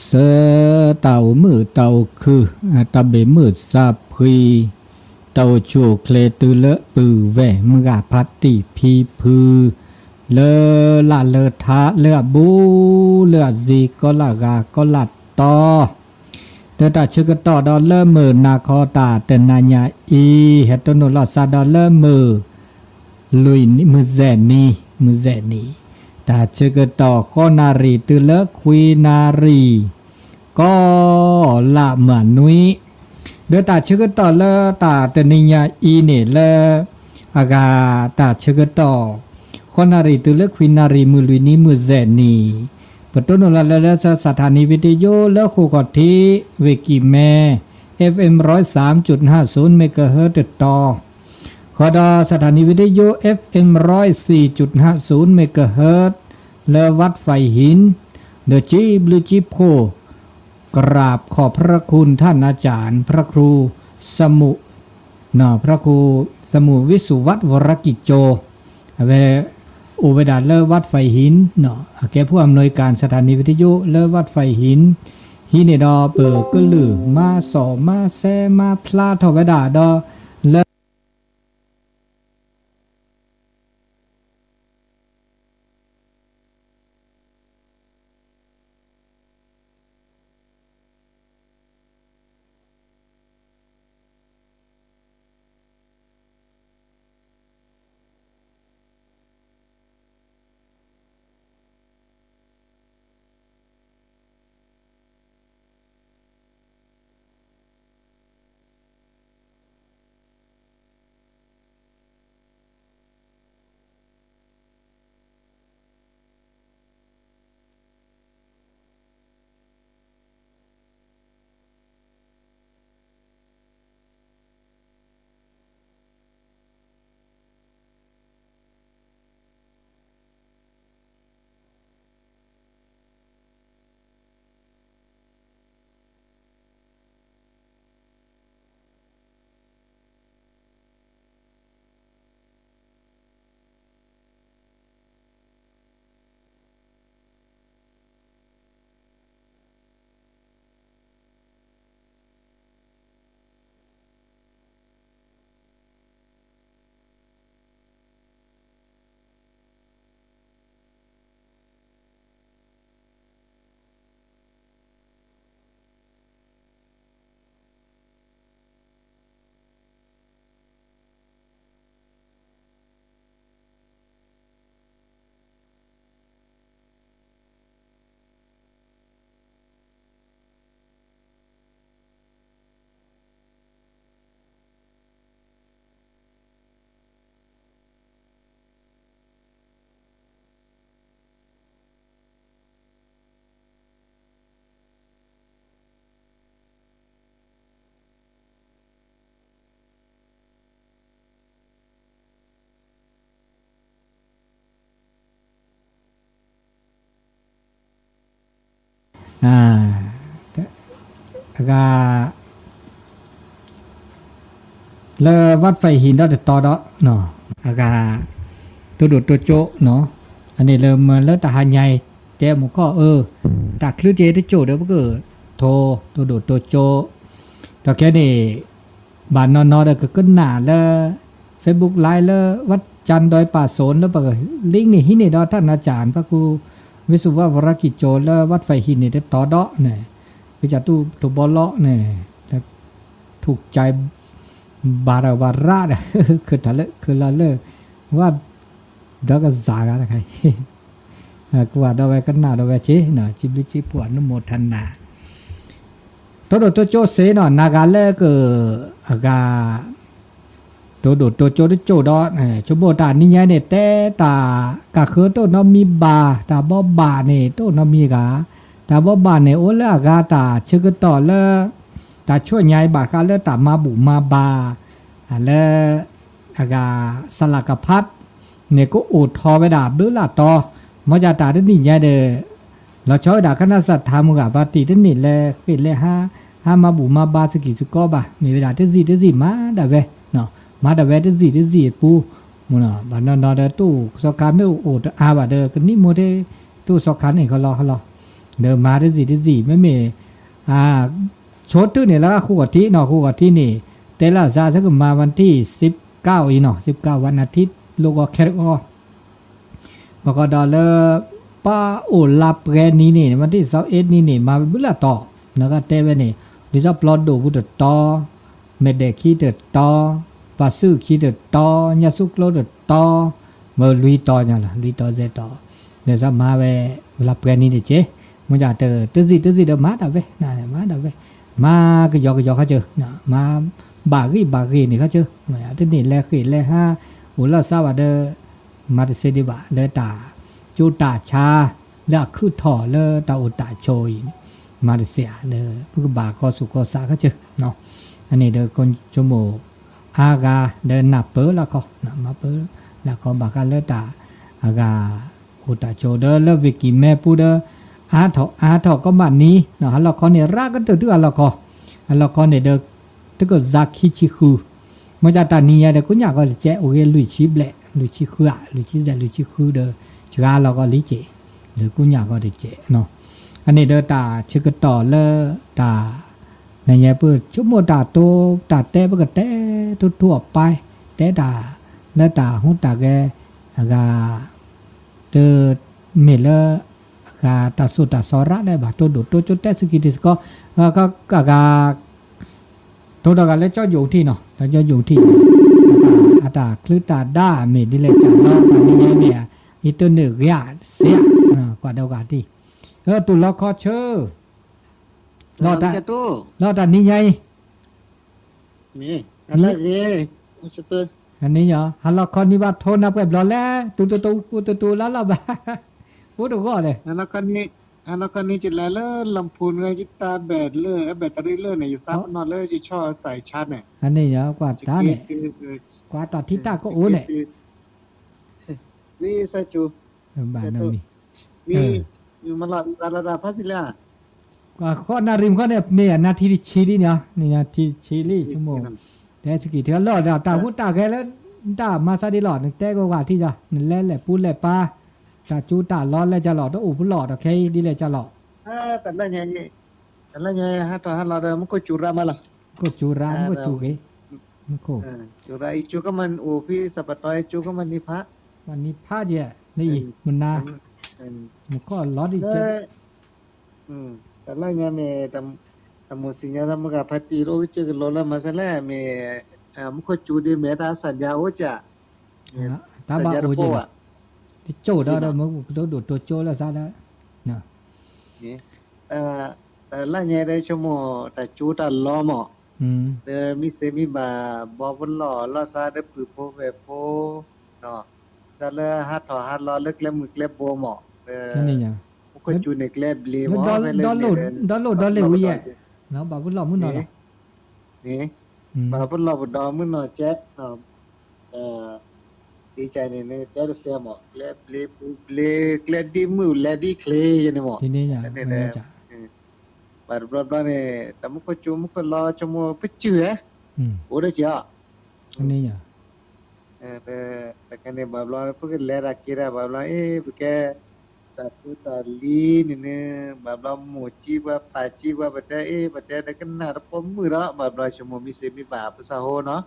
เสเต่ามือเต่าคือตะเบมือซาพีเต่าโชเคลตือเลปือแหวมือกาพัตติพีพือเลละเลทะเลบูเลจีก็ละกาก็ละตอเดตาชึกต่อดอลเลมือนาคอตาเตนานยาอีเฮตโนลอซาดอลเลมือลุยมือแซนีตาชึกต่อข้อนารีตือเลคุยนารีก็ละมานุยเดตาชึกต่อเลตาเตนิยาอีเนเลอากาตาชึกต่อข้อนารีตือเลคุยนารีมือลุยนี้มือแซนีปตุนละเลสถานีวิทยุและคู่กอทีเวกิแม FM 103.50 เมกะเฮิรตซ์ต่อขอดอสถานีวิทยุ FM 104.50 เมกะเฮิรตซ์และวัดไฟหินเดจีบลูจิโพกราบขอบพระคุณท่านอาจารย์พระครูสมุพระครูสมุวิสุวัตวรกิจโจอุเวดาเลวัดไฟหินแกผู้อำนวยการสถานีวิทยุเลวัดไฟหินฮิเนดอเปิดก็ลือมาสอมาแซมาพลาทเวดาดอเลกาเลวัดไฟหินดอตอดอเนาะอากาตัวดุตัวโจเนาะอันนี้เริ่มมาแล้วตาหันใหญ่แจมก็ตาคลือเจได้โจเดี๋ยวก็โทตัวดุตัวโจตอแค่นี้บ้านนอนๆก็ขึ้นหน้าแล้ว Facebook ไลน์แล้ววัดจันทร์ดอยป่าโสนแล้วปะลิงก์นี่หินนี่ดอท่านอาจารย์พระครูวิสุวรรณวรกิจโจแล้ววัดไฟหินนี่ได้ต่อดอเนี่ยวิจารตู้ถูกบอลเลาะเนี่ยถูกใจบาราเนี่ยคือทะเลคือละเลว่าดอกสากันใครกว่าดอกไว้กันหน้าดอกไว้เจ๊เนาะจิบลิจิปวดนโมทันนาตัวโจเสเนาะนากาเลก็อากาตัวโจได้โจดอชโบตานี่ไงเนี่ยแต่ตากะคือตัวนมีบาตาบ่บาเนี่ยตัวนมีกาตาบ่บาเนี่ยโอละอากาตาชึกต่อละตาช่วยยายบากาละตามาบุมาบาและอากาสลักพัดเนี่ยก็อดทอไปดาบหรือละต่อมอจาตาได้นี่ไงเด้อเราช่วยดาคณะสัตธรรมกับปฏิได้นี่แลขึ้นเลยห้ามาบุมาบาสกิสุกอบะมีเวลาที่สี่มาดาเวเนาะมาดาเวที่สี่ปูมุนะบ้านนอนเดตู้สกัดไม่อดอาบะเด้อกันนี่โมเดตู้สกัดนี่เขารอ เดินมาที่สี่ไม่มีชดตื้อเนี่ยแล้วคู่กับที่เนาะคู่กับที่นี่แต่ละซาสักมาวันที่19อีเนาะ19วันอาทิตย์ลูกก็แคร์ก็บอกก็ดอลเลอร์ป้าโอลาเปรนี้นี่วันที่21นี่มาบุละต่อแล้วก็เตเวนี่ดิจะปลอดดูบุตรต่อเมเดคีเดต่อปาซึคีเดต่อยาสุกโลเดต่อเมื่อลุยต่อเนี่ยล่ะลุยต่อเซต่อเดี๋ยวจะมาเวลาเปรนี้ดิเจมันจะตื้อสิเดี๋ยวมาดาเวน่ะมาดาเวมาก็ยอกเขาเจอนะมาบากีนี่เขาเจอมาที่นี่แลคือแลห้าอุลาซาบาเดมาเสดิบะเลตาจูตาชาแล้วคือถอเลตาอุตาโชยมาเสียเดพวกบาก็สุกสาเขาเจอเนาะอันนี้เดคนจมูกอากาเดินนับเปิลแล้วก็นับมาเปิลแล้วก็บากาเลตาอากาอุตาโชเดแล้ววิกิแม่พูดอาถอก็บ้านนี้เนาะฮัลโหลคอนเนี่ยรักกันตัวฮัลโหลคอนเนี่ยเด็กตึกซักคิชิคุมันจะตานี่เด็กคุณอยากก็เจ๊โอเคลุยชิบแหละลุยชิคุอะลุยชิจะลุยชิคุเด้อจ้าเราก็ลิเจเด็กคุณอยากก็ได้เจเนาะอันนี้เด้อตาชิกต่อเลตาในเงี้ยเปิดชั่วโมงตาโตตาเต้เปิดเต้ทั่วไปเต้ตาแล้วตาหุ่นตาแกกาเด้อเมลกาตาสุตาสระได้บาตัวดูตัวจุดแต่สกิดิสก็กาตัวดอกกันแล้วเจ้าอยู่ที่เนาะแล้วเจ้าอยู่ที่อาตาคลือตาด้าเมดิเลจังเนาะปานนี้เนี่ยอีตัวหนึ่งยาเสียกว่าดอกกันที่ตุลคอเชอรอดานี่ไงนี่อะไรเนี่ยชุดตัวอันนี้เหรอฮัลโหลคอนี่ว่าโทรนับแบบรอแล้วตูแล้วเราบ้าพูดถูกก็เลยอันนั้นคนนี้จิตแล้วลำพูนไงจิตตาแบตเลยแบตเตอรี่เลยเนี่ยซับนอนเลยจิชอบใส่ชาร์จเนี่ยอันนี้เหรอกว่าตาเนี่ยกว่าตาที่ตาก็โอ้เนี่ยวิสัจจุบ้านเรามีอยู่มาลาพัสิล่ากว่าข้อนาริมข้อเนี่ยนาทีชิลีเนี่ยนี่นาทีชิลีชั่วโมงแต่สกิเท่าหลอดตาพูดตาแค่แล้วตามาซาดิหลอดแต่ก็ว่าที่จะนั่นแหละพูดแหละป้าตาจูตาร้อนแล้วจะหลอดต้องอุบหลอดโอเคดีเลยจะหลอดแต่ละไงฮะตอนเราเดิมมันก็จูรามาละก็จูรามันก็จูเกมันก็จูราจูก็มันโอพี่สัปตอยจูก็มันนิพะวันนี้พาเจนี่มันนามันก็ร้อนดีเจแต่ละไงเมตมุสิญญาทำกับพัติโรจกโลละมาซะแล้วเมมันก็จูดีเมตาสัญญาโอจ่ะตาบาโอจ่ะที่โจได้แล้วมึงโดดตัวโจแล้วซะแล้วนะนี่แต่ละไงได้ชั่วโมงแต่จูตาล้อมมีเซมิบาบอบล้อล้อซาได้ปือโพเวโพเนาะจะเลยฮัดล้อเล็กเล็บมือเล็บโบหมอนี่ไงก็จูเนกเล็บลีมอดอลโหลดวิเนาะบาบุล้อมึงเนาะนี่บาบุล้อบดอมึงเนาะแจ๊เนาะดีใจเนี่ยเดี๋ยวเสียหมอเล็บเล็บดีมือเล็บดีเคลย์ยังไงหมอที่นี่อย่างนี้จ้ะบาเนี่ยแต่มุกจูมุกล้อชั่วโมงไปเจือโอ้ได้เจ้าอันนี้อย่างแต่กันเนี่ยบาบล้อพวกเล่รักกีระบาบล้อพวกแกตาพูตาลีนี่เนี่ยบาบล้อมูจีบาปาจีบาบัดเดกันนาร์ปมมือละบาบล้อชั่วโมงมีเซมิบาภาษาโหเนาะ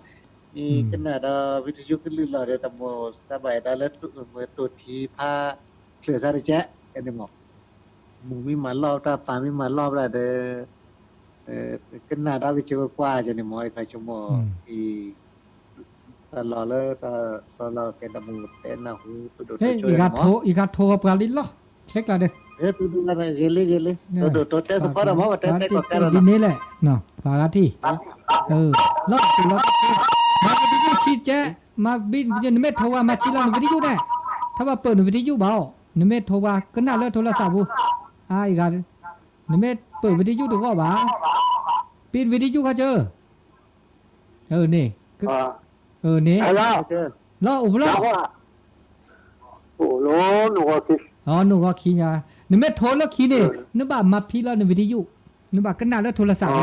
มีกันนาดวิทยุกันลือเราเดี๋ยวตโมสบายได้แล้วเมื่อตัวทีพาเสือซาดิแจ๊กันเนี่ยหมอมูมีมารอบตาปามีมารอบแล้วเด้กันนาดาก็เจอกว่าจะเนี่ยหมอไอ้ใครชั่วโมงอีตลอดเลยตาสลอกันตมูเต้นนะหูตัวช่วยอีกาโทกับกาลินล้อเช็คละเด้ตัวดูอะไรเกลี่ตัวเต้สปอร์ตมาว่าเต้ก็กันดินนี่แหละเนาะปาราที่ล้อมาวิทยุชีเจมาบินวิทยุเมทโทรมาชีลอนวิทยุแน่ถ้าว่าเปิดวิทยุเบานิเมทโทรว่าก็น่าเลิกโทรศัพท์บุอีกานิเมทเปิดวิทยุดูก็บ้าปิดวิทยุเขาเจอนี่นี่ล้ออุบล้อโอ้โหหนูก็คิดหนูก็คิดยานิเมทโทรแล้วคิดเนี่ยนึกว่ามาพี่แล้วในวิทยุนึกว่าก็น่าเลิกโทรศัพท์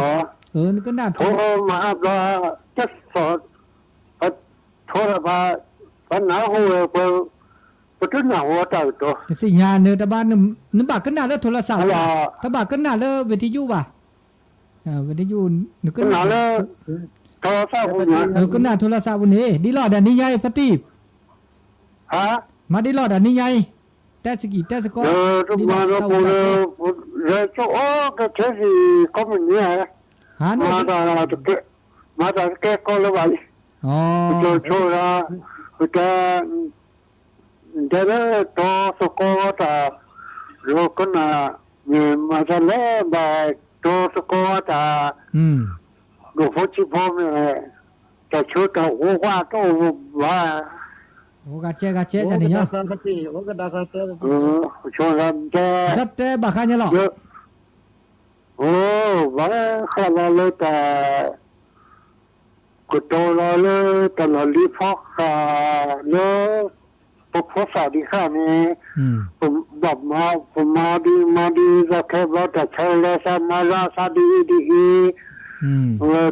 นึกก็น่าโทรมาแล้วจะสอนโทรมาปัญหาหัวเปิด不知哪我找多， สิญาเนอตะบ้านนึกบากกันหน้าแล้วโทรศัพท์ 哎呀， ตะบากกันหน้าแล้ววิทยุว่ะวิทยุนึกกันหน้า 哪了？多少户人？ กันหน้าโทรศัพท์วันนี้ดีหลอดอันนี้ใหญ่ปฏิบ 啊？ มาดีหลอดอันนี้ใหญ่แต่สกีแต่สกอ 这妈的不是不人说哦，这全是高门女孩， หาเนาะ 妈的给高了吧？ อ๋อ 就说了，这个多是高的，如果那你妈的来吧，多是高的。 อืม 如果去方面，在球场文化都玩， โอ้กาเจจันนี่เนาะ โอ้ก็ดาคาเต้ 球场在 จัดแต่บาคาเนี่ยหรอ 有，哦，玩好了了的，个到了了，到了里方哈了，不菩萨的看呢， อืม มาดีจะแค่ว่าจะเชิญแล้วจะมาลาซาดีดี อืม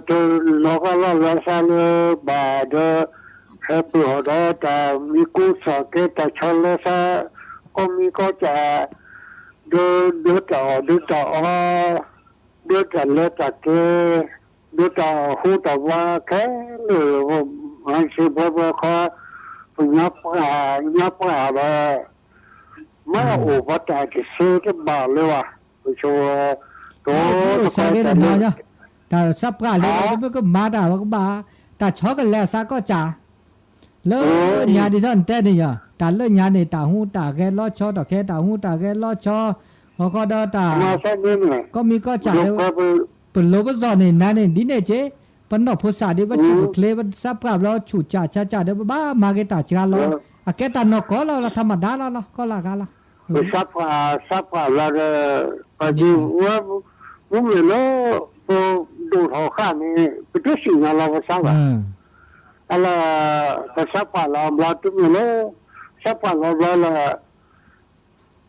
ตัวเราก็ลาซาเลยบาดแค่ปวดแต่มีกู้สอเกแต่เชิญแล้วก็มีก็จะดูต่อเลือดเกดูต่อหูต่อว่าแค่หรือมันสิบว่าเขายับเลย ไม่โอ้ว่าแต่จะซื้อจะบาทเลยว่ะไปโชว์ตัว สาเกดนาเนาะแต่ซับกาเลยก็มาด่าว่าก็บาแต่ชอกันแล้วซาก็จ่าแล้วญาดิซันแต่นี่อ่ะแต่เลิกญาในตาหูตาแกล้อชอตาแค่ตาหูตาแกล้อชอพอก็ดอตา มาแค่นี้เนี่ย ก็มีก็จ่า ลู แล้ ก ว ก็ไป ปนโลบซอนนี่นั่นนี่ดิเนเจปนนอพุษาดิว่าชูเคลบซับกับเราชูจ่าเดบ้ามาเกตาจาลออะแกตานอก็เราธรรมดาละก็ละกาละ ไปซับผ่าเราเลยพอดีว่าผมเลยแล้วดูหัวข้านี่ไปดูสิ่งเราไปซับอ่ะอะไรไปซับผ่าเราตุ้มเลยซับผ่าเราเลย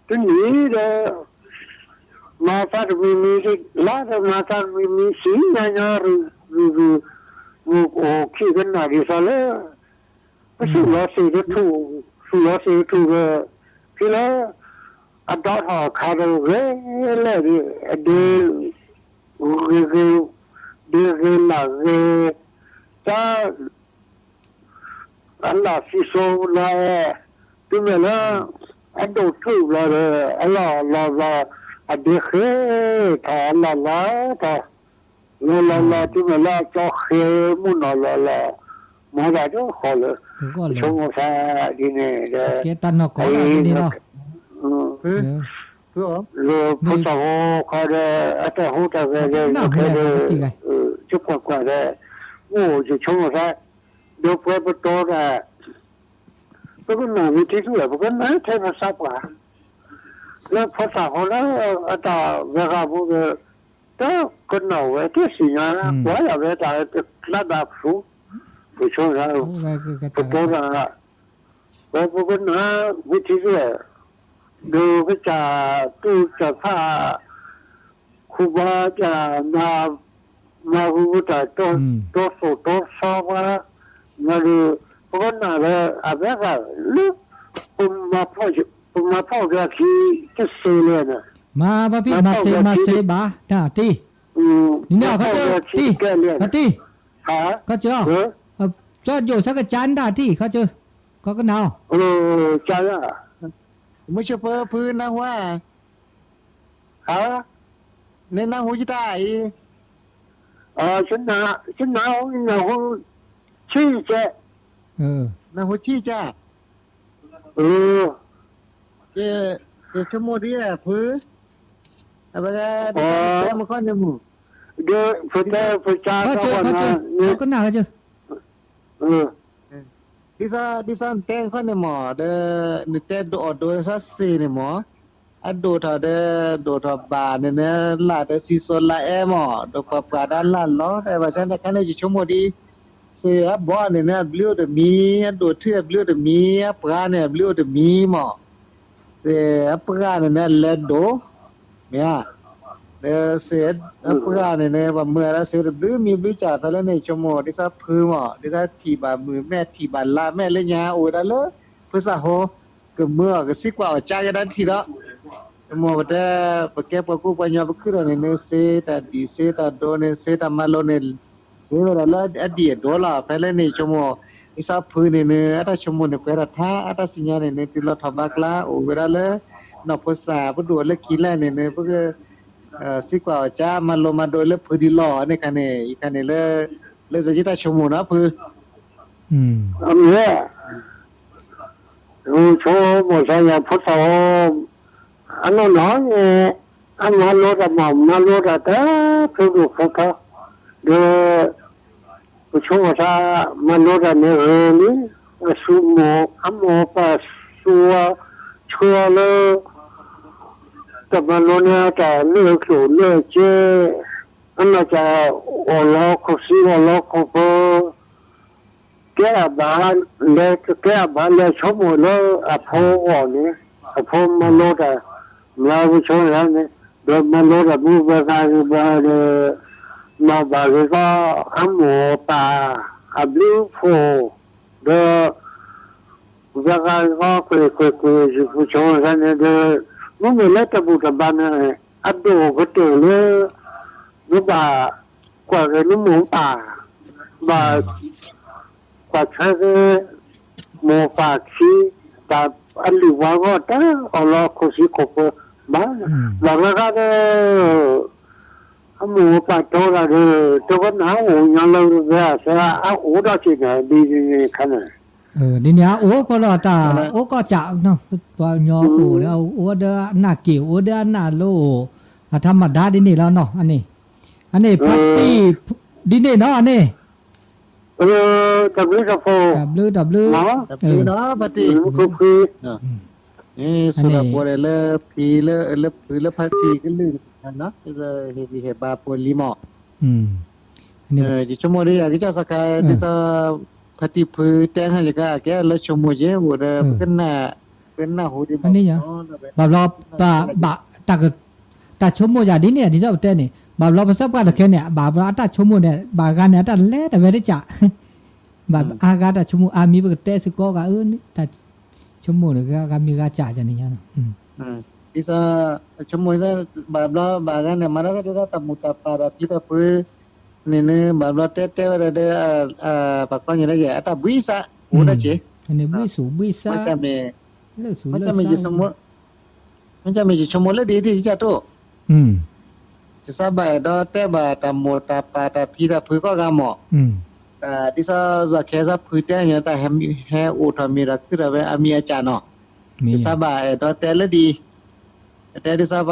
ตุ้มนี้เลยมาซัดมีสิลาดมาซัดมีสิ่งอย่างรูโอ้ขี้กันหน่อยดิซะเลยก็สุดแล้วสิจะถูกพี่แล้ว အတော့ခါတော့ရဲလေဒီလာရဲတာအလာစီဆိုလာဒီမလားအတော့ထူလာအလာအဒီခဲတာလာတာလာဒီမလားချောခဲမလာမောဒါတော့ခေါ်လို့ ก็เลย ချုံစားဒီနေတယ် แกตานอก็ละนี่เนาะ เพื่อ lo puto kare ata huta ve chupwa kwa de wo je chomo sa do pwe to da to na mi ti su la ko na the na sa pa la phasa ho la ata ve ga bu de to ko na we ti si na kwa ya ve ta la da fu ko cho ra โอ้ก็ to da we ko na mi ti suดูก็จะตู้จะผ้าครูบาจะมาพูดแต่ตัวสูตรตัวซอว่ามาดูเพราะนั่นแหละอะไรกันลูกผมมาพ่อจะที่จะซื้อเลยนะ มาบะพี่มาเซบาตาตีนี่เนี่ยเขาเจอตีเขาตี ฮะ เขาเจอจะอยู่สักจานดาที่เขาเจอก็นาว จ้า ไม่ใช่เพื่อพื้นนะว่า ฮะ ในนาหูจิตาอี ฉันชี้เจ้ นาหูชี้จ้าเจ้ชั่วโมงเดียวพื้นอะไรกันแต่เมื่อก่อนเนี่ยมู เดี๋ยวพระเจ้า เขาเจอก็นาวเขาเจอ ดิฉันแต่งคนเนี่ยหมอเด้อนึกแต่โดสัสซีเนี่ยหมออันโดทอเด้อโดทอบาเนี่ยลาแต่ซีโซลาเอหมอดปปกาด้านล่างเนาะแต่ว่าฉันกันได้ชั่วโมงดีเสียบ่เนี่ยบลิวเดมีโดเทือบลิวเดมีปราเนี่ยบลิวเดมีหมอเสียปราเนี่ยเลดโดเนี่ยเสียปราเนี่ยว่าเมื่อแล้วเสียบลิวมีบลิจ่าไปแล้วในชั่วโมงดิซะพื้นหมอดิซะทีบามือแม่ทีบาลาแม่เลยญาโอ้ดาเลภาษาโหก ก็เมื่อก็สิกว่าจ้ากันนั้นทีละมัวแต่ปะแกปะกูปัญญาปะคือเนี่ยเนเซตาดีเซตาโดเนเซตามาโลเนเซเวลาละอดีตโดลาไปเลยนี่ชั่วโมงอิสาพื้นเนี่ยอะชั่วโมงเนี่ยเปรท่าอะสัญญาเนี่ยติลทบักลาโอเวลาเลยนอภาษาปะดูเลยกินแล้วเนี่ยพวกสิกว่าจ้ามาโลมาโดเลยพื้นดีหล่อเนี่ยคันเนี่ยอีคันเนี่ยเลยจะจิตาชั่วโมงนะพื้นอันนี้โชว์หมดใจพุทธะอันนั้นน้อยอันมาโลดมามาโลดแต่คือดูเขาเดี๋ยวโชว์ซะมาโลดเนี่ยนี่สูโมอัมโมปัสสัวชัวเลยแต่มาโลเนี่ยจะเลือกสูเลือกเจอันนั้นจะโอโลคุซีโอโลคุปแก่บ้านเล็กแก่บ้านเล็กชมเลยอภวนี่อภวมาโลดมาวิชงแล้วเนี่ยเดินมาโลดบูบการบาร์มาบาร์ก็อัมโมตาอับลิโฟเดบูบการก็คุยวิชงแล้วเนี่ยเดมันไม่เล็กแต่บูตบ้านเนี่ยอับดูก็เจอเลยบูบากว่าเรื่องหมูป่าบากว่าใช้หมูป่าชีแต่อันนี้ว่าก็แต่เอาล้อคุยกับบ้านหลังจากนั้นหมูป่าโตแล้วตัวก็หนาวอย่างเราเนี่ยใช่ไหมโอ้ได้จริงดีขนาดดิเนี่ยโอ้ก็รอตาโอ้ก็จะเนาะว่าญอโอ้แล้วโอ้เดหน้าเกี่ยวโอ้เดหน้าโลธรรมดาดินี่แล้วเนาะอันนี้พัตตี้ดินี่เนาะอันนี้ดับเบิลดับเบิลดับเนาะปฏิคือนี่สุดาปัวเลยพีเลยพัตีก็ลื่นเนาะจะเห็นบาปัวลิมอจิชโมดีอ่ะที่จะสักการที่จะพัตีพื้นแตงให้เลยก็แกแล้วชโมเจ้าหัวเดิมเป็นหน้าหูดีอันนี้เนี่ยแบบรอบตาชโมอย่างนี้เนี่ยที่จะเอาเต้นนี่แบบเราประสบการณ์แค่เนี่ยแบบเราตาชโมเนี่ยบากันเนี่ยตาเล่แต่ไม่ได้จ่าแบบอากาศชโมอามีแบบเตะสกอร์ก็นี่แต่ชโมเนี่ยก็มีการจ่าจะนี่นะที่จะชโมจะแบบเราบากันเนี่ยมาแล้วก็จะตมุตตาปาราพิตาพื้นเนี่ยแบบเราเตะว่าเดี๋ยวปากก้อนอย่างไรอย่างแต่บุษะโอ้ได้เจ้อันนี้บุษะมันจะมีชโมเลยดีที่จะโตจะทราบดอเตบาตามโมตาปาตาพีตาพื้ก็กามอที่จะแค่จะพื้นเนี่ยแต่แฮอุทามีรักคือแบบอามีอาจารย์เนาะที่ทราบดอเตละดีแต่ที่ทราบ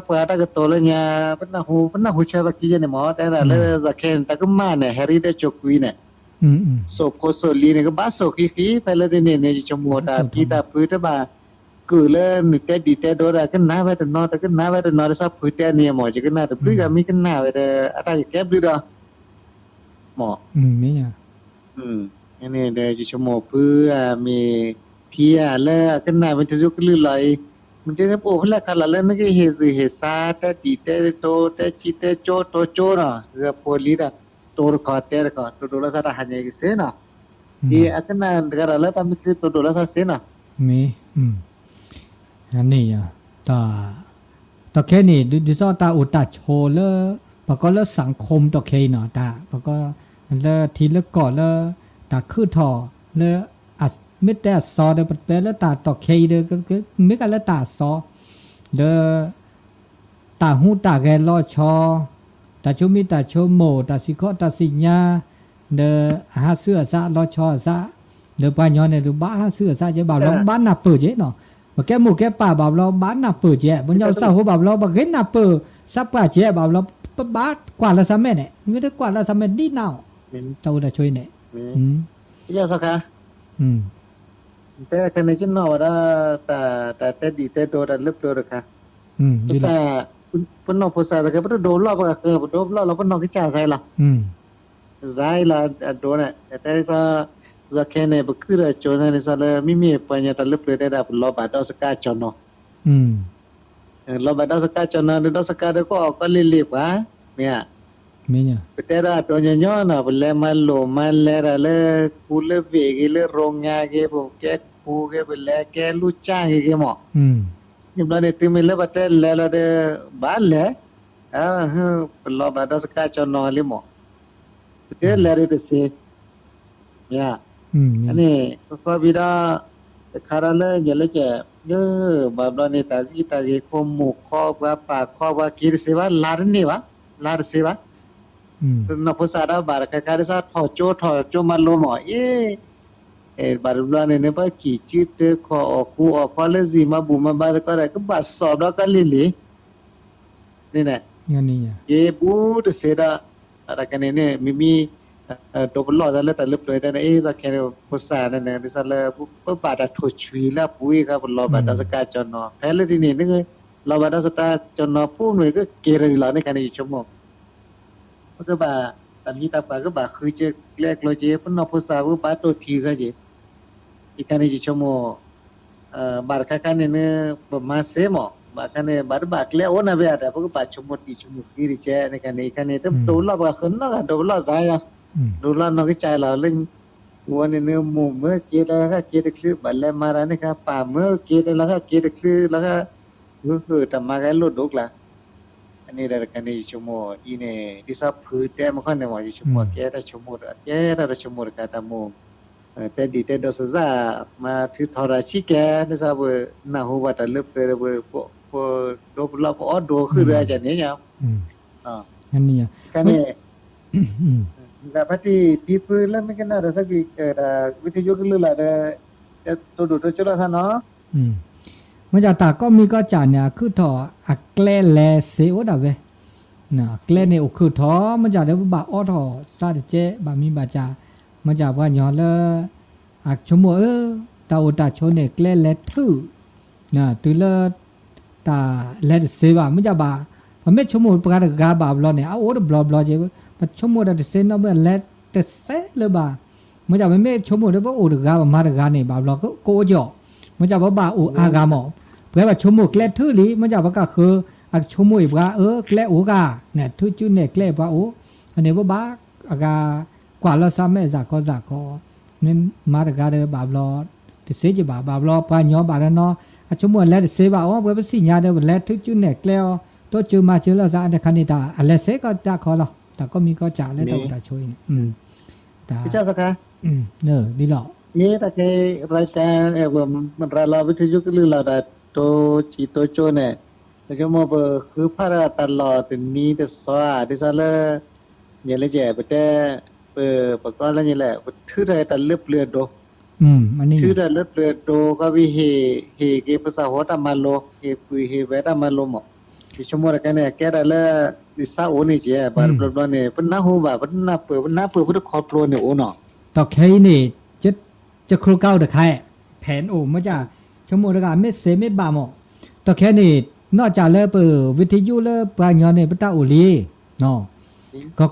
ก็ตาก็โตเลยเนี่ยเป็นน่าหูเชื่อว่ากี่เนี่ยหมอแต่ละเลยจะแค่แต่ก็มาเนี่ยแฮร์รี่ได้จกวีเนี่ยโซโคโซลีเนี่ยก็บ้าโซกี้ไปเลยเนี่ยจะโมตาพีตาพื้นจะบ้ากูเลยนึกแต่ดีแต่โดนกันน้าไว้แต่นอนแต่กันน้าไว้แต่นอนสับพื้นแต่เนี่ยหมอจะกันน้าแต่พื้นก็มีกันน้าไว้แต่อะไรแก็บดูดอหมอไม่เนี่ยอันนี้เดี๋ยวจะชั่วโมงพื้นมีพี่แล้วกันน้ามันจะยุกลื่นไหลมันจะโอ้พลักขลังแล้วนั่นก็เฮซาแต่ดีแต่โตแต่ชีแต่โจเนาะจะพอลีดโตรคอเตอร์ก็โตละสักหันยังเสนาที่อันนั้นก็แล้วทำให้โตละสักเสนามีอันนี้ตาแค่นี้ดิซอตาอุตาโชเลปะก็เลสังคมตอเคเนาะตาปะก็เลทีละก่อนเลตาคือทอเลอัสมิแต่ซอเดปะเปเลตาตอเคเดก็มิกันเลตาซอเดตาหูตาแกลอชอตาชุมิตาโชโมตาสิขอตาสิญาเดหาเสื้อซะลอชอซะเดปานยอนเนี่ยดูบ้าหาเสื้อซะจะบ่าวลองบ้านน่ะเปิดเยเนาะmà cái mù cái bà bảo lo bán nạp bự chứ, bây giờ sao hô bảo lo bà ghét nạp bự, sắp cả chứ bảo lo bán quả là sao mẹ này,ไม่ได้quả là sao mẹ đi nào, tao đã chơi này, giờ sao cả,แต่กันในชิ้นนอกว่าแต่ดีแต่โดนเล็บโดนค่ะภาษาพนนอกภาษาแต่ก็พนโดนรอบก็คือโดนรอบเราพนนอกกิจใจใช่ละใช่ละโดนแต่ถ้าจะแค่เนี่ยบุคคลโจรเนี่ยสักเลยมีปัญญาตลึกเลยได้ลอบาดอสกัดจนเนาะลอบาดอสกัดจนเนาะดอสกัดก็ลีบๆวะเนี่ยแต่ละตัวเนี่ยเนาะเป็นเลมันโลมันเลระเลกูเลเวกิเลโรงงานเก็บพวกแก คูแกไปแลแกลูกจ้างแกหมอ อืม ยิบลาเนี่ยตึงมีเลบัตเตแลลาเดบ้านแลฮะเป็นรอบัตรสกัดจอนอลิหมอเดี๋ยวแลเดเสเนี่ย อืม อันนี้ก็บิดาคาราเลเยลเจเยอบาบลาเนี่ยตากีคมมุขข้อว่าปากข้อว่ากีรเสวะลาร์นี่วะลาร์เสวะ อืม นพสาราบาร์กะการะซาถอโจมาโลหมอบาร์บลาเนี่ยบากีจิตขออคูอพอลซีมาบูมาบาดก็ได้ก็บาสอบแล้วก็ลิลินี่แหละ งั้นนี่อ่ะ บูดเสดาอะไรกันเนี่ยมีดับเบิลล้อจะเล่นแต่เล็บเลยแต่เนี่ยจะแค่ภาษาเนี่ยดิฉันเลยปุ๊บบาดทุชวีละปุ้ยครับล้อบาดสกัดจอนอแพ้เลยทีนี้นึกเลยล้อบาดสกัดจอนอปุ๊บเลยก็เกลือดีแล้วในการนี้ชั่วโมงก็บ่าแต่มีตับก็บ่าคือจะเล็กเลยจีปุ่นนภาษาปุ๊บบาดตัวทีซะจีอีกการนี้ชั่วโมงบาดกันเนี่ยประมาณเสมอบาดกันเนี่ยบาดบาดเลี้ยโอนาเบียดปุ๊บบาดชั่วโมงที่ชั่วโมงที่ริเชในการนี้กันเนี่ยแต่ดูล้อบาดขึ้นแล้วก็ดูล้อใจละ อืม ดูแลนกใจเราเล่นวันนี้มุมเมื่อกี้แล้วก็เกี่ยวกับคลื่นบัลเลมารานี่ครับป่าเมื่อกี้แล้วก็เกี่ยวกับคลื่นแล้วก็ทำมากันลุดดุกละอันนี้เรากันในชั่วโมงอีเนี่ยที่ซับพื้นแต่มันก็ในวันชั่วโมงแก่ได้ชั่วโมงกันตามมุมแต่ดีแต่ดอสซ่ามาถือทอราชิแกนี่ซับน่าหัวตะลึบเลยพอดูเราพอดูคือเรื่องจะเนี่ย อืม อ่า งั้นนี่อ่ะ กันเนี่ย อืม Berarti people lah mungkin ada segi video kelulu lah ada tu coba sana. อืมมันจะตาก็มีก็จานเนี่ยคือถออักแกลแลเซโอดาเวนะแกลเนี่ยคือถอมันจะได้บ่าออถอซาเจบ่ามีบ่าจามันจะว่าย้อนละอักชมตาโอตาโชเนี่ยแกลแลทื่อนะตุละตาแลเซบ่ามันจะบ่าพอเม็ดชมประกาศกาบ่าบลอเนี่ยเอาโอดบลอเจปชมดาเซนเอาแบบแลแต่เซเลยบ่ามันจะไม่เม็ดชมได้ว่าโอดกาบ่ามารกาเนี่ยบ่าบลอก็โกจ่อมันจะบ่าโออากาหมอเพื่อว่าชมแกลทื่อลีมันจะว่าก็คืออักชมอีกว่าแกลโอกาเนี่ยทุจุเนี่ยแกลว่าโออันนี้บ่าอากากว่าละซาแม่ซากอมันมารกาเดบ่าบลอที่เสจบ่าบลอปาญอบ่าเนาะอักชมแลเซบ่าโอเพื่อสิญาเดแลทุจุเนี่ยแกลตัวจือมาจือละซาอันคันนี้ตาอเลเซก็จะขอละแต่ก็มีก็จ่าและตาช่วยเนี่ยตา Kita saka. เนอดีหรอ Ni tak ke rajaมันรายเราวิทยุก็ลือเราได้โตจีโตโจเนี่ยแล้วก็มาคือพาราตลอดเป็นนี้แต่สว่าที่ซะละเนี่ยเลยแจ่แต่ประกอบแล้วนี่แหละถือได้แต่เลือบเลือดโด อันนี้ ถือได้เลือบเลือดโดก็วิเฮเกภาษาโหตามาโลเฮปุยเฮเวตามาโลหมอที่ชั่วโมงกันเนี่ยแกได้ละดิซาโอนี่เจ้บาร์บลเนี่ยเพิ่นน่าฮู้ว่าเพิ่นน่าเปิดเพิ่นขอโปรเนี่ยโอเนาะ ต่อแค่นี่จะครูเก้าเด็กใครแผนโอ้มาจากชั่วโมงละกันไม่เสไม่บาหมอต่อแค่นี่นอกจากเลิกวิทยุเลิกปลายย้อนเนี่ยพระตาอุลีเนาะ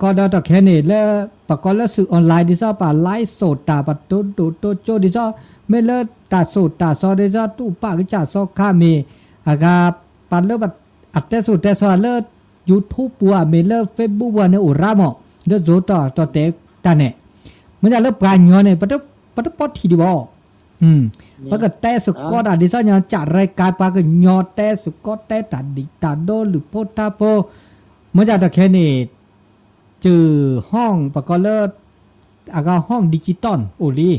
ก็ได้ต่อแค่นี่แล้วประกอบแล้วสื่อออนไลน์ดิซ่าป่าไลฟ์สดตาปัดโตโจดิซ่าไม่เลิกตาสดตาซอดิซ่าตู้ป้ากิจ่าซอข้ามีอากาปัดเลิกบัดอัดแต่สุดแต่ซอเลิกYouTube ปัวเมเลิก Facebook ปัวเนี่ยอุราหมอเลิกโจต่อเตะตาเนี่ยมันจะเลิกปลายย้อนเนี่ยปัดปอดทีดีบ่ปะก็แต่สุกอดดิซ่ายังจัดรายการปะก็ยอแต่สุกอแต่ตัดดิตาโดหรือโพตาโพมันจะตะแค่นี้จือห้องปะก็เลิศอากาห้องดิจิตอลโอลี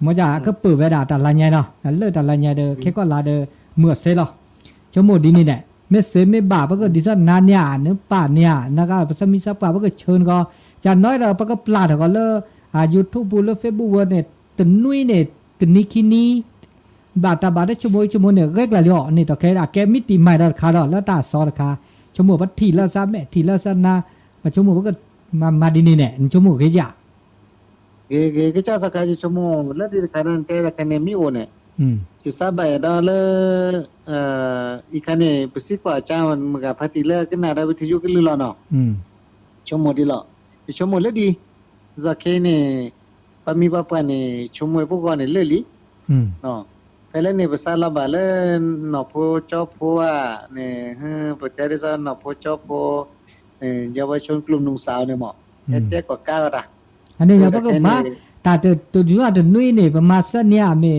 มันจะก็เปิดเวลาแต่ละไงเนาะเลิศแต่ละไงเด้อแค่ก็ลาเด้อเมื่อเสร็จแล้วชั่วโมงดีนี่แหละไม่เสร็จไม่บาปะก็ดิซ่านานเนี่ยนึกป่านเนี่ยนะครับสมิสับปะก็เชิญก็จะน้อยเราปะก็ปลาดก็เลิศYouTube บุล Facebook เนี่ยตนุ้ยเนี่ยตนิคินีบาตาบาได้ชั่วโมงเนี่ยเรียกละเลียวนี่ต่อแค่แกมิติใหม่ราคาแล้วตาซอราคาชั่วโมงวัดทีละซาแม่ทีละซานาชั่วโมงก็มาดีนี่เนี่ยชั่วโมงก็ยาก Kita sakaji semua lah di kanan tera kane mi one. Kita bayar dah le ikane besi ko acan maga pati le kena ada bitu juga lu lana. Semua di la. Semua le di zakene pami bapa ni semua pokok ni le li. No. Pele ni besar lah bala nopo copo ni berkali sa nopo copo jawab kelum nung sah ni mo. Itu kok kau dah. อันนี้เราก็มาตาตัวอยู่ว่าตัวนุ้ยเนี่ยประมาณสักเนี่ยมี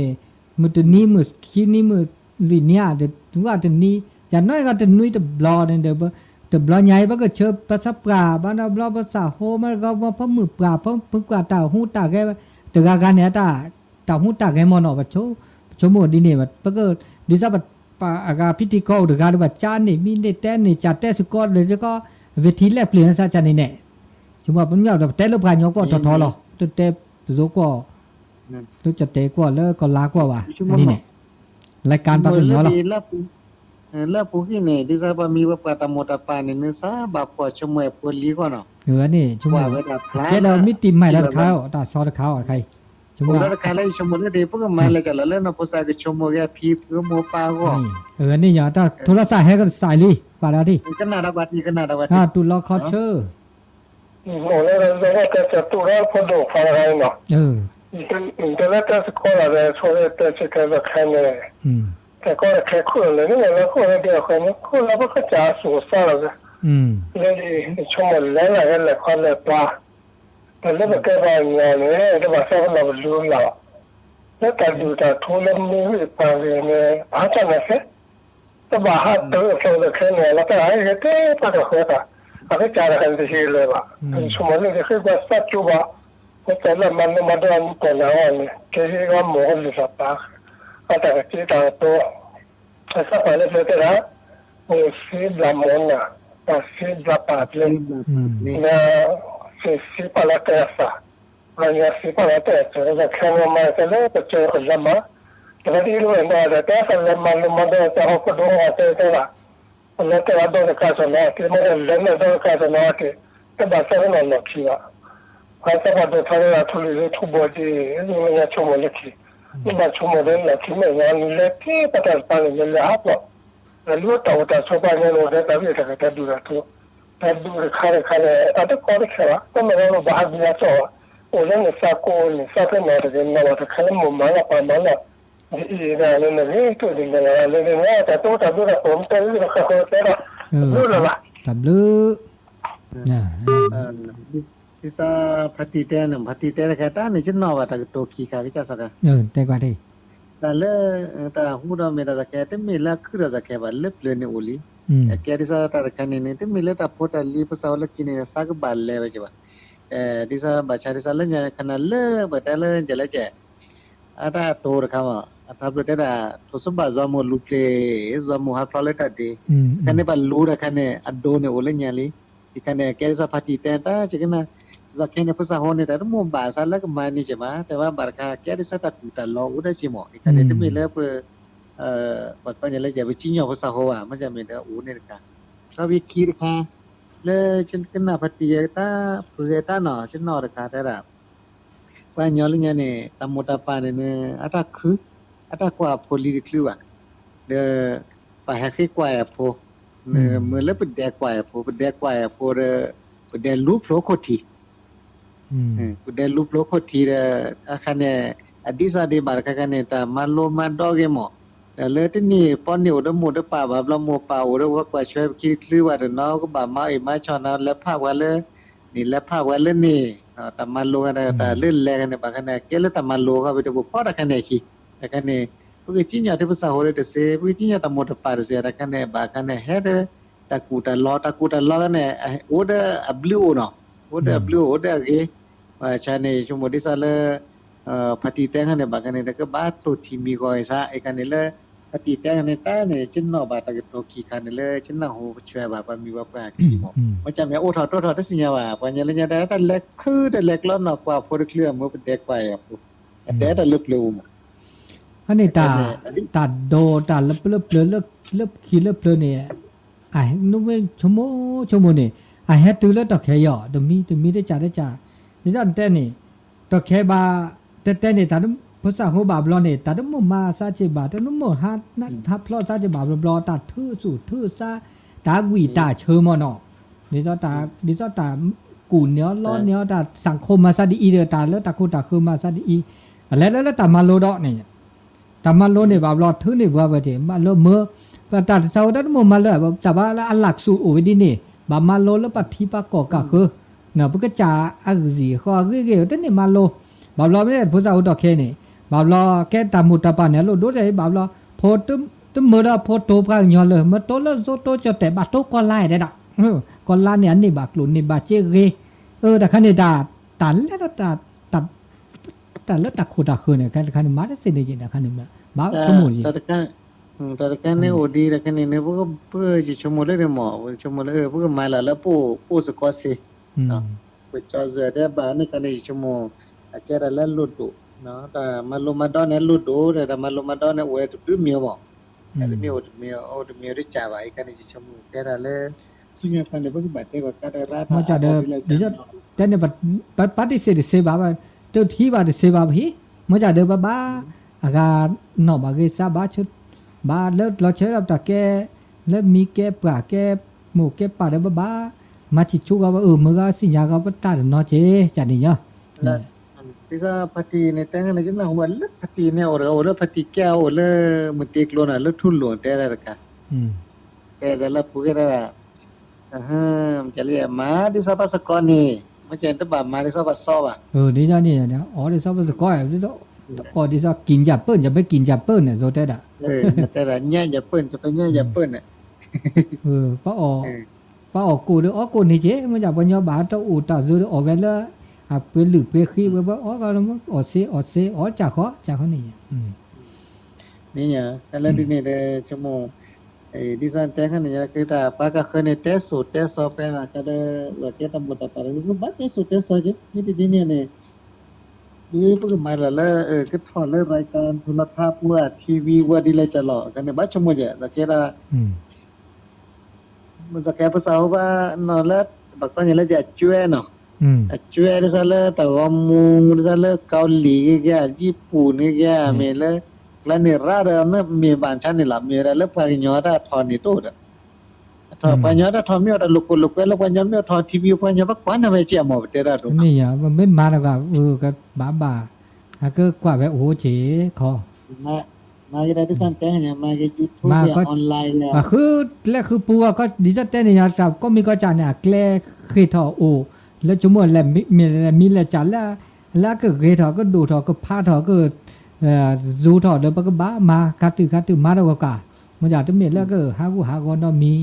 มือตัวนี้มือขี้นี้มือลีเนียเดี๋ยวถึงว่าตัวนี้อย่างน้อยก็ตัวนุ้ยตัวบลอเนี่ยเดี๋ยวตัวบลอใหญ่บ้าก็เชิญภาษาปลาบ้านเราบลอภาษาโฮมันก็ว่าพมือปลาพมือกว่าตาหูตาแกตัวการเนี่ยตาหูตาแกมอนออกโชว์หมดดีเนี่ยบ้าก็ดิฉันแบบอากาพิธีกรหรือการแบบจานนี่มีเนเต้นนี่จัดเต้สกอตเลยแล้วก็เวทีแลกเปลี่ยนนะจานนี่เนี่ยสมมติผมอยากแบบเต้นรบกันยกก็ทอหรอตัวเต้โซก็ตัวจะเตะกว่าแล้วก็ลากว่าว่ะนี่เนี่ยรายการปะเป็นเนาะ แล้วปุ๊กนี่ดิซาบะมีว่าปะตะโมตะปานี่นึซาบะปอชมวยปอลีก่อนเนาะนี่ชั่วโมงแค่เรามิติใหม่แล้วเขาตาซอเขาใครชั่วโมงแล้วคาเลยชั่วโมงเดียวปุ๊กมาเลยจะแล้วเนาะปุ๊กซาก็ชั่วโมงแกพีปุ๊กโมปาก็นี่อย่าถ้าโทรศัพท์ให้ก็สายลีปาแล้วที่ก็น่ารักดีก็น่ารักดีตุลคอเชอร์โอ้แล้วเราจะตุลพอดูฟังอะไรเนาะอินเทอร์เน็ตสกอร์อะไรช่วยแต่จะแค่แค่เนี่ยแต่ก็แค่คนเลยนี่แล้วคนเดียวคนนี้คนเราก็จะสูงซ่าเลยเลยชั่วโมงแล้วอะไรคนเลยปลาแต่แล้วก็บางอย่างเนี่ยแต่ว่าเรารู้แล้วแล้วแต่ดูแต่ทุเรศมือปลาเนี่ยอาจจะไม่เสร็จแต่ว่าหาตัวแค่เนี่ยแล้วแต่ไอ้เด็กปลาหัวตาอะไรจะอะไรกันที่เลยว่ะชั่วโมงนี้คือว่าสักจุบะแต่ละมันมาโดนตัวแล้วเนี่ยแค่ว่าหมอเลยสับปะแต่ก็ที่ต่างตัวถ้าสักวันเลยแต่ละสีบลามอนนะสีบลาปาดเลยนะสีปลาเตสอะอันนี้สีปลาเตสจะแค่มาแต่ละก็เจอคนละมาแต่ที่รู้เนี่ยแต่ถ้าละมันเดินจะเอาคนดูว่าแต่ละแล้วแต่ว่าโดนการสอนที่มันเล่นโดนการสอนที่แต่บางทีมันหลอกขี้อ่ะเพราะว่าโดนทำให้ทุเรศทุบดีนี่มันชั่วโมงละขี้นี่มันชั่วโมงละขี้ไม่งานเล็กที่ประกันปันเลยละครับแล้วรู้ตัวแต่ชาวบ้านเนี่ยเราได้แต่ไม่ได้แต่ดูแล้วตัวแต่ดูข้าวอันนี้ก็ได้แค่ว่าก็ไม่รู้บ้านเดียวตัวโอ้ยเนี่ยสักคนสักคนมาแต่เนี่ยว่าแต่ข้าวมันมาละประมาณละดีนะเนี่ยตัวนี้เนี่ยแต่ตัวแต่ดูแล้วผมแต่ดูแล้วเขาแต่ละรู้แล้วล่ะตับลือที่ซาพัติเตนพัติเตนแค่ตาเนี่ยฉันนอว่าตะโตคีค่ะก็จะสักแต่กว่าที่แต่เล่แต่หูเราไม่ได้สักแค่แต่ไม่ละคือเราสักแค่ว่าเล็บเลยเนี่ยโอลีแค่ที่ซาตาคันเนี่ยแต่ไม่ละแต่พอตาลีภาษาละกินเนี่ยสักบาลเลยว่าจะว่าที่ซาบัชาที่ซาเล่นเนี่ยขนาดเล่บัดเล่นจะเล่นจะada tor kama atapre tera tosba zamo luple zamo ha flawleta de kane ba lura kane addo ne ole nyali ikane kesa phati tenta chikena zakene phasa hone ta mo ba sa lak mani chema te ba barka kesa ta kuta lo uda chimo ikane te me le pa pa nyale je bi chinyo phasa ho wa ma ja me ta u ne ka sa bi khir kha le chin kana phati ta pure ta no chin no ka ta raว่าย้อนเนี่ยเนี่ยตามมตาปาเนี่ยอัตคืออัตกว่าโพลีคลืออ่ะเดอปะให้กว่าโพเมื่อแล้วเป็นแดกกว่าโพเป็นแดกกว่าโพเดเป็นแดลูปโลโคทีเป็นแดลูปโลโคทีเดอาคันเนี่ยอดีซาเดบาร์คันเนี่ยตามาโลมาดอกเกมแต่เลยที่นี่ปอนนี่อุดมอุดป่าแบบเราโมป่าอุดว่ากว่าช่วยคิดคลือว่าเดนอก็บ่ามาไอ้มาชอนเอาแล้วภาพว่าเลยนี่แล้วภาพว่าเลยนี่ตามันโลกันแต่เลื่อนแรงกันเนี่ยบางคนเนี่ยเกล้ตามันโลเขาไปดูพอได้กันเนี่ยขี้แต่กันเนี่ยพวกจีนยาที่ภาษาโหดเสียพวกจีนยาตามหมดปาร์เสียแต่กันเนี่ยบางคนเนี่ยเฮ็ดตะกูตะล้อกันเนี่ยโอเดอร์บลูเนาะโอเดอร์บลูโอเดอร์เอ๋ว่าชาเนี่ยชั่วโมงที่ซาเลพัติแตงกันเนี่ยบางคนเนี่ยก็บ้าตัวทีมีก้อยซะไอ้กันเนี่ยเลยพัติแตงเนี่ยแต่เนี่ยจินนอบาตะตัวขี้กันเนี่ยเลยจินน่าหูช่วยแบบมีแบบกันขี้หมดมันจะมีโอ้ถอดได้สิเนี่ยว่าปัญญาเนี่ยได้เล็กคือได้เล็กล้อนอกว่าพอได้เคลื่อนมือเป็นเด็กไปอ่ะแต่ได้ลึกเร็วมั้งอันนี้ตาโดตาเลิบขี้เลิบเนี่ยไอ้นู้นเป็นชั่วโมงเนี่ยไอ้เฮ็ดตื่นแล้วตะแคยอ่ะตะมีได้จ่านี่สั่นแต่นี่ตะแคบาแต่นี่ตาภาษาโหบาบลอเนี่ยตาดมมาซาเจบาตาดมหานัดทับพลอซาเจบาบลอตาทื่อสู่ทื่อซาตากุยตาเชอมอเนาะนี่ตากูเนาะล้อเนาะตาสังคมมาซาดีอีเดตาแล้วตาคูตาคือมาซาดีอีแล้วตามาโลดอเนี่ยตามาโลเนี่ยบาบลอทื่อเนี่ยว่าเจมาโลเมื่อตาเซาดมมาเลยแต่ว่าอันหลักสู่โอวิดีนี่บามาโลแล้วปฏิปะกอกะคือเนาะปกจ่าอักจีข้อเกแต่นี่มาโลบาบลอไม่ได้ภาษาอุดรแค่นี่ บาลอแกตามุตตาปาเนี่ยโลดได้บาลอพอตึมเมื่อพอโตพายอเลยเมื่อโตแล้วโซโตจะแต่บาโตก็ไล่ได้ดะก็ไล่เนี่ยนี่บากลุนนี่บาเจเรแต่คันนี่ดาตันแล้วตันแล้วตะขุดตะคืนเนี่ยคันมาได้สิได้จิคันนี่บาชั่วโมงจิ ตะกันเนี่ยโอดีตะกันเนี่ยพวกเพื่อจะชั่วโมงเลยหมอชั่วโมงเลยพวกมาแล้วปูสกอสิเนาะไปจอเสือได้บ้านในกันในชั่วโมงแกได้แล้วลุดเนาะแต่มาลงมาดอนเนี่ยลุดแต่มาลงมาดอนเนี่ยโอ้ยดูเมียวบ่แต่เมียวได้จ่ายไว้กันในชั่วโมงแกได้แล้วสุญญากาเนี่ยพวกบาดเจ็บก็ได้รัด มาจากเดิมดิฉันแต่เนี่ยปัดที่เสบาบเจ้าที่บาดเสบาพี่มาจากเดิมบ้าอากาหนอบากซาบาชุดบาแล้วเราใช้รับตะแกแล้วมีแกปลาแกหมูแกปลาเดิมบ้ามาจิจูกับมือก็สิญญากับตาเนาะเจจัดนี่เนาะ Bisa pati ne tanga ne jena huwa le pati ne ora pati kya ole mutik lo na le thul lo te ra ka te la pu ke ra chali ma di sa pa sa ko ni ma chen ta ba ma di sa pa so ba ဒီကြနေတယ်အော်ဒီဆော့စကောဒီတော့အော်ဒီဆော့กินจับเปิ้นจะไปกินจับเปิ้นเนี่ยโซเตดอ่ะ te ra nya ya pen cha pa nya ya pen ne ป้าอ๋อกูเด้อกูนี่เจมันจะบ่ยอบาตอูตาซือออเวลอ่ะเปหรือเปขี้บ่อ๋อก็อ๋อเซอ๋อจ่าขอนี่ni nya kala di ne de chmo di san te khan ne ya ke ta pa ka khan ne te so pe na ka de la ke ta mo ta pa lu ba te so je ni di ne ne นี่พวกมาแล้วก็ถอนเลยรายการโทรทัศน์ว่าทีวีว่าดีเลยจะหลอกกันเนี่ยบ้าชมวยแต่แกละมันจะแก้ภาษาว่านอนแล้วบางคนอย่างเราจะช่วยเนาะช่วยได้ซะเลยแต่ว่ามูได้ซะเลยเกาหลีแกญี่ปุ่นแกเมลเลยแล้วเนี่ยราเรื่องนั้นมีบางชั้นนี่หลับมีอะไรแล้วพายย้อนได้ถอนนี่ตู้เด้อถอนพายย้อนได้ถอนไม่เอาแต่ลุกแล้วพายย้อนไม่เอาถอนทีวีพายย้อนว่าควันทำไมเจียหมอเตะได้ดูนี่อ่ะมันไม่มาแล้วก็ก็บ้าก็กว่าแบบโอ้เจ๋ขอมาจะได้สั่งแต่งเนี่ยมาจะยูทูบเนี่ยออนไลน์แล้วคือปัวก็ดิจิตอลเนี่ยครับก็มีก็จานเนี่ยแกล้คือทอโอแล้วจุ่มแล้วมีแล้วจานแล้วก็เกทอก็ดูทอก็พาทอก็ซูทอเดี๋ยวก็บ้ามาคัดตือมาแล้วก็มันอยากจะมีแล้วก็หาก็นอมี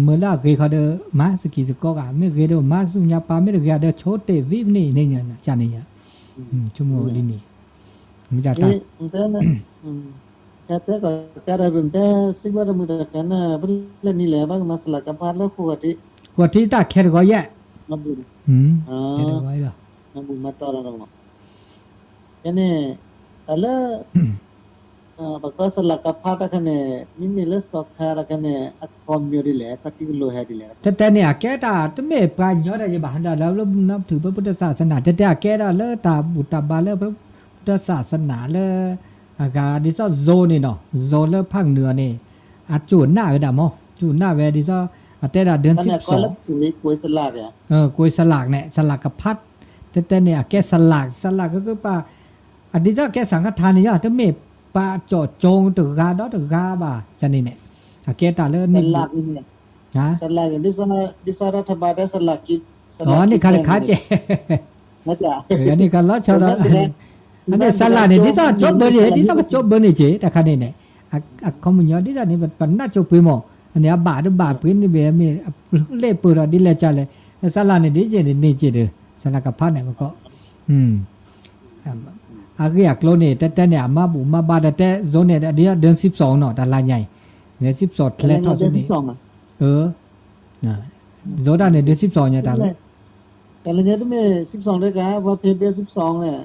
เมื่อละเกเขาเดมาสกีสก็กะไม่เกเดมาสุญญาปาไม่เกเดโชเตวิบนี่เนี่ยจานเนี่ยจุ่มดินี่มันจะตายkata ko cara benda sigwa da muda kana bulla ni le ba masala ka pa la ko ti ta kher go ye mabu kher go ya mabu mata ra no kene ala ba ko sala ka pa ta kane mi le sok kha ra kane akom mi ri le particular ha ri le แต่เนี่ยแกตาตะเมปลาย้อนได้บาดาแล้วนับถือพระพุทธศาสนาแต่แกตาเลตาบุตรบาเลพระพุทธศาสนาเลอากาดิซอโซนี่เนาะโซเลภาคเหนือนี่อาจูนหน้าเวดามอจูนหน้าเวดิซอแต่ละเดือน12ก็มีกล้วยสลากอ่ะกล้วยสลากเนี่ยสลากกับพัดแต่เนี่ยแกสลากก็คือป่าอดิซอแกสังฆทานนี่ตะเมปาจอจงตึกกาดอตึกกาบ่าจันนี่เนี่ยแกตาเลนี่สลากนี่นะสลากดิซอรัฐบาลได้สลากกิอ๋อนี่ขาเจนะจ๊ะอันนี้ก็ล้อชอดอันนี้สลาเนี่ยดิซอจบเบอร์นี่ดิซอก็จบเบอร์นี่เจแต่คันนี้เนี่ยคอมมิวนิสต์ดิซอนี่ปันน่าจบไปหมออันนี้บาดปืนนี่เบมีเล่ปืนดิเลจาเลยสลาเนี่ยดิเจนี่เจเด้อสลากกับพัดเนี่ยมันก็อาเกียกโลนี่แต่เนี่ยมาบาดแต่โซนเนี่ยเดือน12เนาะแต่ลายใหญ่เดือน12แคลทอดนี่โซดาเนี่ยเดือน12เนี่ยแต่ละเนี่ยไม่12ด้วยกันว่าเพนเดือน12เนี่ย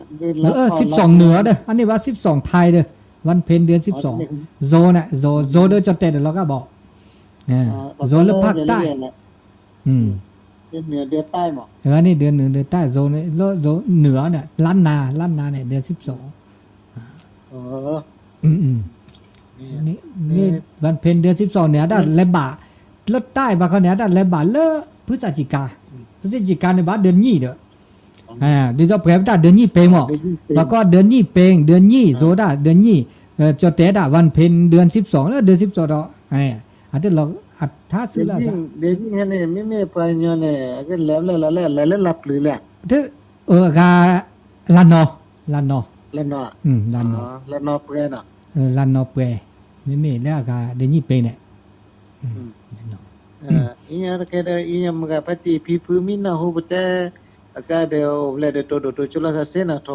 12เหนือเด้ออันนี้ว่า12ไทยเด้อวันเพนเดือน12โซน่ะโซเด้อจเตเราก็บอกโซแล้วภาคใต้เดือนเหนือเดือนใต้หมดนี่เดือน1เดือนใต้โซเนี่ยโซเหนือเนี่ยล้านนาเนี่ยเดือน12นี่วันเพนเดือน12เนี่ยได้และบาแล้วใต้บาเขาเนี่ยได้และบาเลพฤศจิกาเนี่ยบาเดือน2เด้อดิจะแปลว่าเดือน2เปงหมอแล้วก็เดือน2เปงเดือน2โซดาเดือน2จอเตดาวันเพนเดือน12แล้วเดือน12ดอกอันนี้เราถ้าซื้อละซะเดี๋ยวนี้เนี่ยไม่ปานยเนี่ยก็แล้วหลับหรือแหละกาลานอ แล้วเนาะ ลันเนาะ แล้วเนาะเพื่อนเนาะ ลันเนาะเปไม่แล้วก็เดี๋ยวนี้ไปเนี่ยเนาะ อีหยังก็ได้อีหยังมันก็ปฏิพิภูมินะฮู้บ่แต่ก็เดี๋ยวเลยเดี๋ยวตัวจุลศักดิ์เสนาโท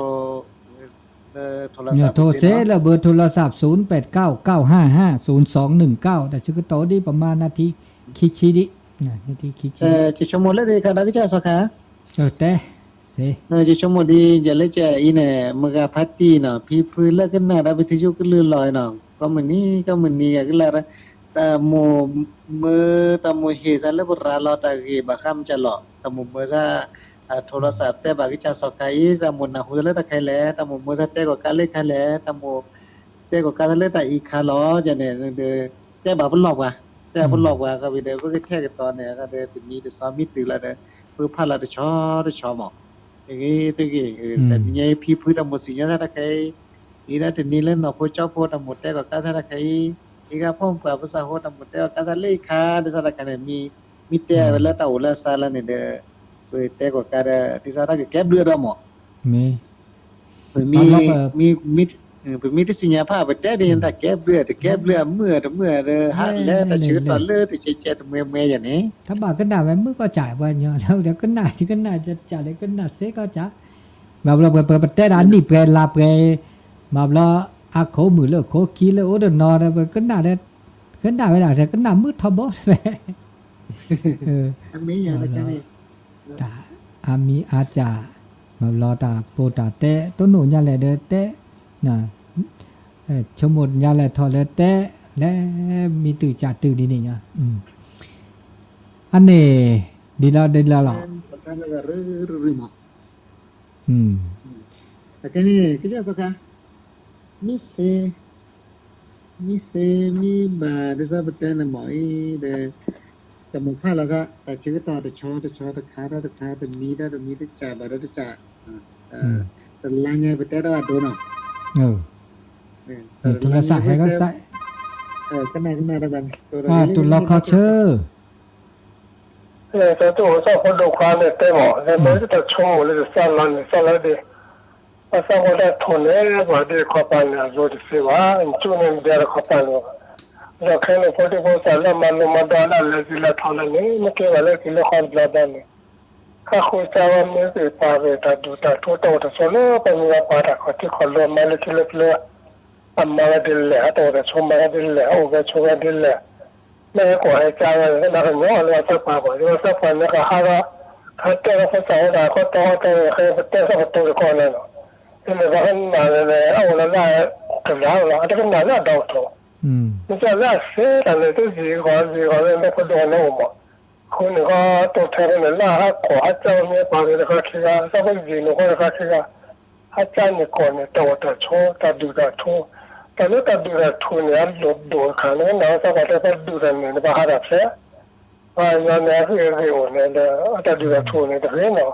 โทร เนี่ ศั ย พท์ โทรเซแล้วเบอร์โทรศัพท์0899550219แต่ชื่อก็ต่อดีประมาณนาทีคิชิดินะนาทีคิชิ จะชั่วโมงละได้ค่ะได้ก็จะสอค่ะ แต่เซ จะชั่วโมงดีจะเลยจะอีเนี่ยมันก็พัดตีเนาะพิภูละกันน่ะได้ไปที่จุกลือลอยเนาะก็มื้อนี้ก็ละแต่โมแต่โมเฮซะแล้วบ่รอตะเกบ่คำจะหลอแต่โมเมื่อซะโทรศัพท์แต่บางจะสกายแต่โมนะฮู้แล้วตะไคแล้วแต่โมเมื่อซะแต่ก็กะเลยคาแล้วแต่โมแต่ก็กะเลยตะอีคาล้อจะเนี่ยแต่บ่เพิ่นหลอกว่ะแต่เพิ่นหลอกว่าก็ไปเด้อเพิ่นก็แค่กันตอนเนี่ยก็เด้อนี้จะสามิตรละเด้อเพิ่นพาละชอหมออย่างงี้แต่นี่พี่พูดแต่หมดสิ่งนั้นตะไคนี่นะแต่นี่เล่นเนาะพ่อเจ้าพ่อแต่หมดแต่ก็กะซะตะไคอีกพ่อปะภาษาโหแต่หมดแต่ก็กะซะเลขาแต่ซะตะไคเนี่ยมีแต่เวลาตะอุลาซาละเนี่ยเด้อแต่ก็กะที่ซะตะแก็บเรือดอหมอ เม มีที่สิญญาภาพแต่ดีแต่แก็บเรือเมื่อหาแล้วแต่ชื่อตอนเลือดที่เจ็ดเมื่ออย่างนี้ ถ้าบากก็ด่าไปมือก็จ่ายว่าเนาะแล้วเดี๋ยวก็น่าที่ก็น่าจะจ่ายเลยก็น่าเซก็จะแบบเราเปิดแต่ร้านนี่เปลลาเปลแบบเราอาโคมือเลยโคกี้เลยโอ้เดนนอนเลยก็น่าได้ก็น่าไปได้แต่ก็น่ามืดทบอสเลยมีอย่างนั้นนี่ ตาอามีอาจาแบบเราตาโปตาเตต้นหนูยาแหละเดเตนะชมดยาแหละทอเลเตและมีตื่นจ่าตื่นดีนี่เนี่ยอันนี้ดีแล้วหรอ ประกันก็รื้อหมอ แต่ก็นี่ก็จะสกัดมีเซมีบาร์ดิซาเบตนหมอยเดแต่มุขพาละซะแต่ชื่อต่อแต่ชอแต่คาแต่มีได้จ่าบาร์ได้จ่าแต่ลายไงเบตเราโดนอ่ะโทรศัพท์ให้ก็ใส่ก็น่าได้บัน ตุลคอเชอร์แต่ตัวสอบคนดูความเนี่ยเต็มหมดแต่ไม่ได้ชงเลยสั่นแล้วดิภาษาคนได้ทุนเนี่ยว่าดีขอปันเนี่ยรู้ดีสิว่าจุนเนี่ยเดี๋ยวขอปันเราแค่เนี่ยพอดีพอสั่นแล้วมันมาดอนแล้วสิละทอนนี่ไม่เกี่ยวอะไรกินแล้วความบลาดนี่ข้าคุยจะว่ามีสิปาเวตาดูตาทุกตัวส่วนนี้เป็นว่าปาตาเขาที่คนรวมมาเลยที่เล็กๆอันมาดิลเลยตัวชมมาดิลเลยโอ้ก็ชมดิลเลยไม่ก็ให้จ้างเลยนะเนาะเราจะปาบอกว่าสักวันนี้ก็หาว่าเขาเจอภาษาอะไรเขาโตเคยเจอสักตัวก่อนเลยที่มันก็ให้มาเลยเอาแล้วได้กันแล้วแต่ก็มาแล้วดาวโตมันจะได้เสียแต่เลยตัวสีก่อนเลยไม่คนโดนแล้วมั้งคุณก็ตัวแทนเนี่ยล่ะขอเจ้าเนี่ยปาเลยก็คิดว่าสักวันจีนก็คิดว่าอาจารย์เนี่ยก่อนเนี่ยตัวโชว์ตัวดูตัวทูแต่แล้วตัวดูตัวทูเนี่ยหลุดดูขันเนี่ยนะสักวันจะดูตัวเนี่ยบ้าอะไรเสียว่าอย่างนี้คือเรื่องเนี่ยตัวดูตัวทูเนี่ยตัวเรื่องเนาะ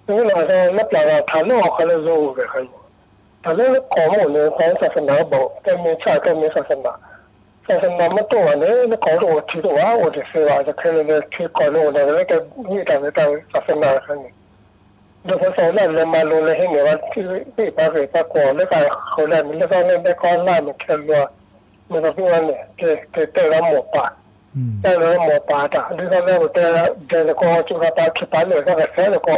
นี่เราจะนับเราทำเรื่องของเราดูกันครับแต่เรื่องของหมู่เนี่ยของศาสนาบอกแต่มีชาติก็มีศาสนาไม่ตัวเนี่ยของเราที่ตัวว่าโอ้ดิเสียจะแค่เนี่ยที่ก่อนโน้นเนี่ยก็มีแต่ศาสนาครับนี่โดยภาษาเนี่ยเรามาลงเลยให้เนี่ยว่าที่ปากก่อนแล้วก็เขาเนี่ยมันแล้วก็เนี่ยได้ก้อนล่ามันแค่ว่ามันก็พี่ว่าเนี่ยเตะแล้วหมดปากแต่แล้วหมดปากอ่ะที่เขาเนี่ยแต่ก็จุดปากขี้ปากเลยก็แค่แล้วก็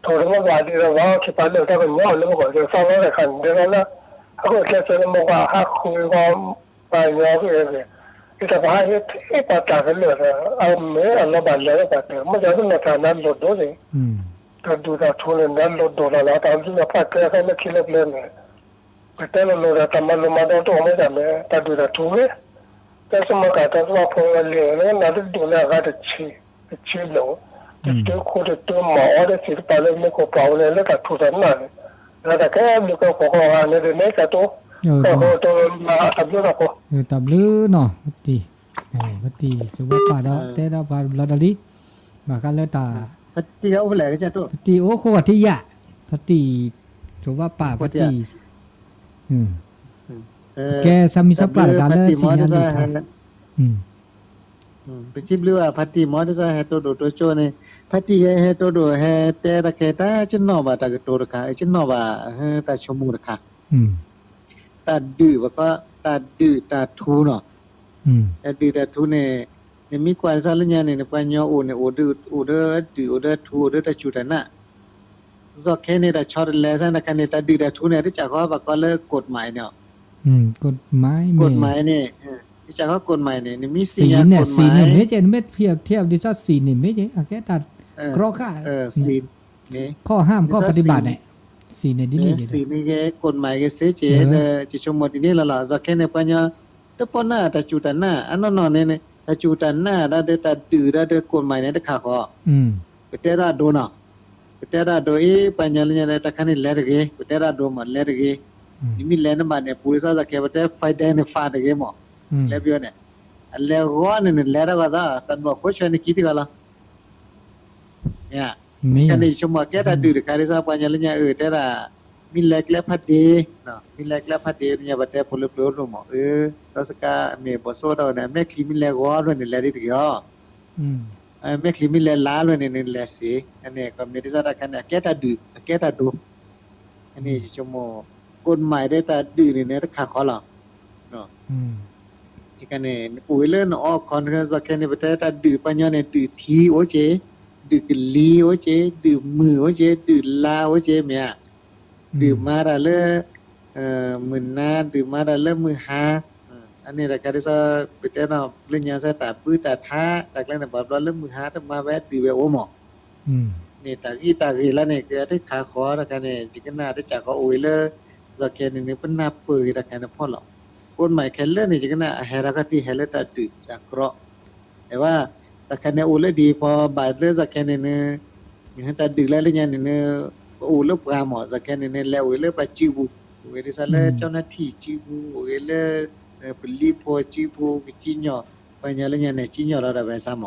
โทรมาว่าดีแล้วว่าขี้ปากเลยก็เป็นว่าแล้วก็จะฟังแล้วกันเดี๋ยวนั้นเขาก็แค่จะมาว่าหาคุยว่าไปเนี่ยคือที่จะว่าที่ปากกันเลยเอาเมื่อเราบันเลยก็แต่ไม่ใช่ต้องมาทำนั้นหลุดด้วยก็ดูแต่ทุนนั้นหลุดโดนแล้วตอนที่เราพักแค่เขาไม่คิดเล่นเลยแต่เราโดนแต่มันลงมาโดนตัวไม่ได้เลยแต่ดูแต่ทุนเลยแต่สมัยก่อนตอนว่าพอเลี้ยงเนี่ยน่าจะดูแลก็จะชี้หลงตัวคู่ตัวหมอได้สิบปีเลยไม่ก็เปล่าเลยแล้วก็ทุนนั้นแล้วแต่แค่ดูก็พอเนี่ยเดี๋ยวนี้ก็ตัวมาทำเรื่องก็ตับลื้อเนาะปฏิสุภาพป่าแล้วแต่เราป่าเราดาลิมากันเลยตาปฏิเอาไปเลยก็จะตัวปฏิโอ้โคตรที่ยะปฏิสุภาพป่าปฏิแกสามีสับปะกันเลยสิญญาณ ไปจิบหรือว่าพัตติหมอที่ซะให้โตโดโตโจเนี่ยพัตติให้โตโดให้แต่ละแค่ตาจินนอบาตะกโตระค่ะจินนอบาตาชมูระค่ะตาดื้อว่าก็ตาดื้อตาทูเนาะตาดื้อตาทูเนี่ยมีกว่าซะละเนี่ยเนี่ยปัญญาโอเนี่ยโอดื้อดื้อโอเดอทูโอเดอตาชูตะนะซอกแค่เนี่ยตาชอดแลซะนะกันเนี่ยตาดื้อตาทูเนี่ยที่จะเขาว่าก็เลิกกฎหมายเนาะกฎหมายเนี่ยที่จะเขากฎหมายเนี่ยมีสีเนี่ยกฎหมายสีเนี่ยไม่ใช่เม็ดเทียบดิซะสีเนี่ยไม่ใช่แค่ตัดกรอค่าสีนี่ข้อห้ามข้อปฏิบัติเนี่ยสีเนี่ยดิเนี่ยสีนี่แกกฎหมายแกเสเจเนี่ยจิชมมดินี่ละซอกแค่เนี่ยปัญญาตะปอนะตาจูตะนะอันนอเนี่ยตาจูตะนะดาเดตาดื้อดาเดกฎหมายเนี่ยตะขาขอเตระโดนะเตระโดปัญญาเนี่ยตะคันนี่แลรเกเตระโดมาแลรเกนี่มีแลนมาเนี่ยปุริสาจะแกเตไฟแดงเนี่ยฟาดเกมแล้วเบียเนี่ยแล้วก็เนี่ยแลรก็ได้ตันบอกโคชเนี่ยคิดกันละเนี่ยกันนี่ชมว่าแกตาดื้อการิสาปัญญาเนี่ยเตระมีเล็กแล้วพัดดีเนาะมีเล็กแล้วพัดดีเนี่ยบัดเตพลเปลือยมั้งแล้วสักการเมย์บอสโซดเนี่ยแม่คลีมีเล็กว่าด้วยเนี่ยแลรดิกอ่ะแม่คลีมีเล็กล้าด้วยเนี่ยแลสิอันนี้ก็มีที่จะได้กันเนี่ยแกตาดื้อแกตาดูอันนี้ชมว่ากฎหมายได้ตาดื้อเนี่ยตะขาขอละเนาะที่กันเนี่ยปุยเล่นออกคอนเทนต์สักแค่เนี่ยบัดเตตาดื้อปัญญาเนี่ยดื้อทีโอเจดื้อกลีโอเจดื้อมือโอเจดื้อลาโอเจเมียดื่มมาได้เลยมือนาดื่มมาได้เลยมือหาอันนี้แต่การที่จะไปเจอเนาะเรื่องยาเสพติดปื้ดแต่ท้าแต่เรื่องแต่แบบเราเรื่องมือหาแต่มาแวะดื่มแบบโอ้หมอนี่ตากีแล้วเนี่ยคือที่ขาคอแล้วกันเนี่ยจิกันหน้าที่จากเขาโอ้ยเลยจะแค่นี้เป็นหน้าปื้ดแต่กันเนี่ยพ่อหรอกคนใหม่แค่เรื่องนี่จิกันหน้าเฮรักที่เฮเลตัดดื่มจากเคราะห์แต่ว่าแต่กันเนี่ยโอ้เลยดีพอบาดเลยจะแค่นี้เนี่ยมีให้ตัดดื่มแล้วเรื่องเนี่ยโอ้ลูกปลาหมอสักแค่นี้แล้วเวลาไปจิบูเวลาสักเจ้าหน้าที่จิบูเวลาผลิตพอจิบูจิญอปัญญาเรื่องเนี่ยจิญอเราได้ไปสาม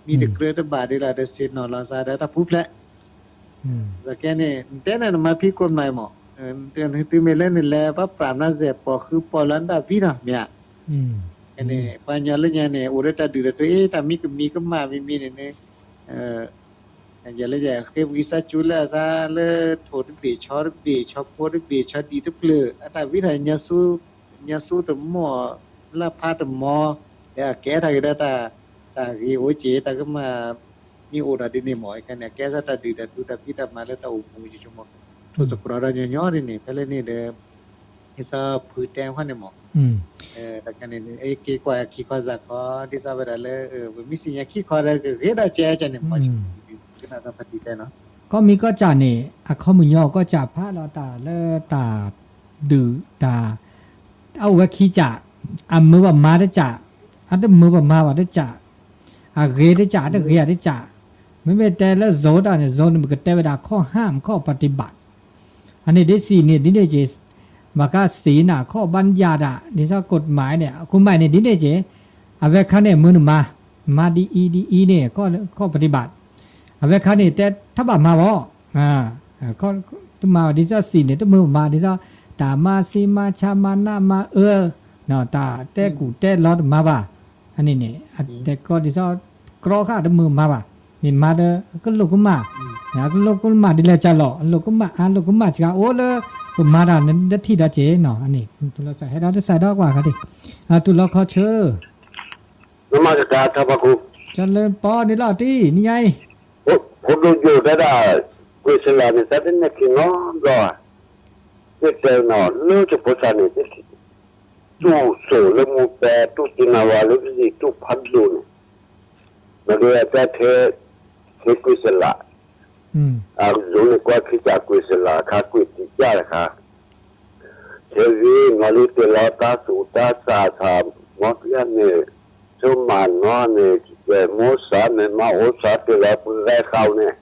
มีเด็กเรื่องบาดเราได้เสียนอเราซาได้ถ้าพูดแล้วสักแค่นี้แต่นั่นมาพี่คนใหม่หมอเตือนให้ตื่นเมล่นนี่แหละว่าปราบน่าเจ็บปอคือปอลันดาวีนะเมียอันนี้ปัญญาเรื่องเนี่ยอุรตาดูแลตัวแต่มีก็มามีเนี่ยอย่าเลยจะเคยวิสัชจุลซาเลโทดเบชอร์เบชอพอร์เบชอดีทุกเลยแต่วิธียาสูตมอละพาตมอแกถ้าได้แต่โอเจแต่ก็มามีโอราดินหมอกันเนี่ยแกจะตัดดีแต่ดูแต่พี่แต่มาแล้วแต่อุโมงค์จุ่มทุกสักครั้งเนี่ยย้อนนี่เพลนี่เดิมที่จะพูดแทนคนเนี่ยหมอแต่กันเนี่ยกี่กว่าขี้ข้อจากก็ที่จะไปได้เลยมีสิ่งอย่างขี้ข้อได้ก็เรียกได้เจ๊จันเนี่ยหมอก็มีก็จ่าเนี่ยข้อมือย่อก็จ่าพระเราตาเลตาดื้อตาเอาไว้ขี้จ่ามือว่ามาได้จ่าอันนั้นมือว่ามาว่าได้จ่าเกได้จ่าได้เกได้จ่าไม่แต่แล้วโซดาเนี่ยโซนมันก็แต่เวลาข้อห้ามข้อปฏิบัติอันนี้ได้สี่เนี่ยดิเดเจมาก็สีน่ะข้อบัญญัตินี่ซะกฎหมายเนี่ยคุณหมายเนี่ยดิเดเจเอาไว้คันเนี่ยมือมาดีเนี่ยข้อปฏิบัติเอาไว้คันนี่แต่ถ้าบ่มาบ่ก็ต้องมาดิซะสีเนี่ยต้องมือมาดิซะตามาสีมาชามานามาเนาะตาแต่กูแต่ลอดมาบ่อันนี้เนี่ยแต่ก็ดิซะกรอค่าต้องมือมาบ่นี่มาเด้อก็ลูกก็มาก็ลูกก็มาดิแลจะหล่อลูกก็มาจะโอ้เลยก็มาดานั้นที่ดาเจเนาะอันนี้ตุลาใส่ให้เราจะใส่ดอกว่าค่ะดิตุลาขอเชิญนมัสการครับครูเจริญปอนี่ล่ะตินี่ไงผมดูอยู่ได้กุศลนี่แต่เนี่ยคิดเนาะก็เจ้าเนาะรู้จะพูดอะไรนี่ตู้โซ่แล้วมูแต่ตู้จินาวาลูกสิตู้พัดดูนั่นเรียกว่าเทกุศลรู้นี่กว่าคิดจากกุศลข้ากุศลจ้าค่ะเทวีมาลิตลอตาสุตาสาธามอดยันเนี่ยชุมานนอนเนี่ยโมสาเนี่ยมาโอสาติแล้วพูดได้เขาเนี่ย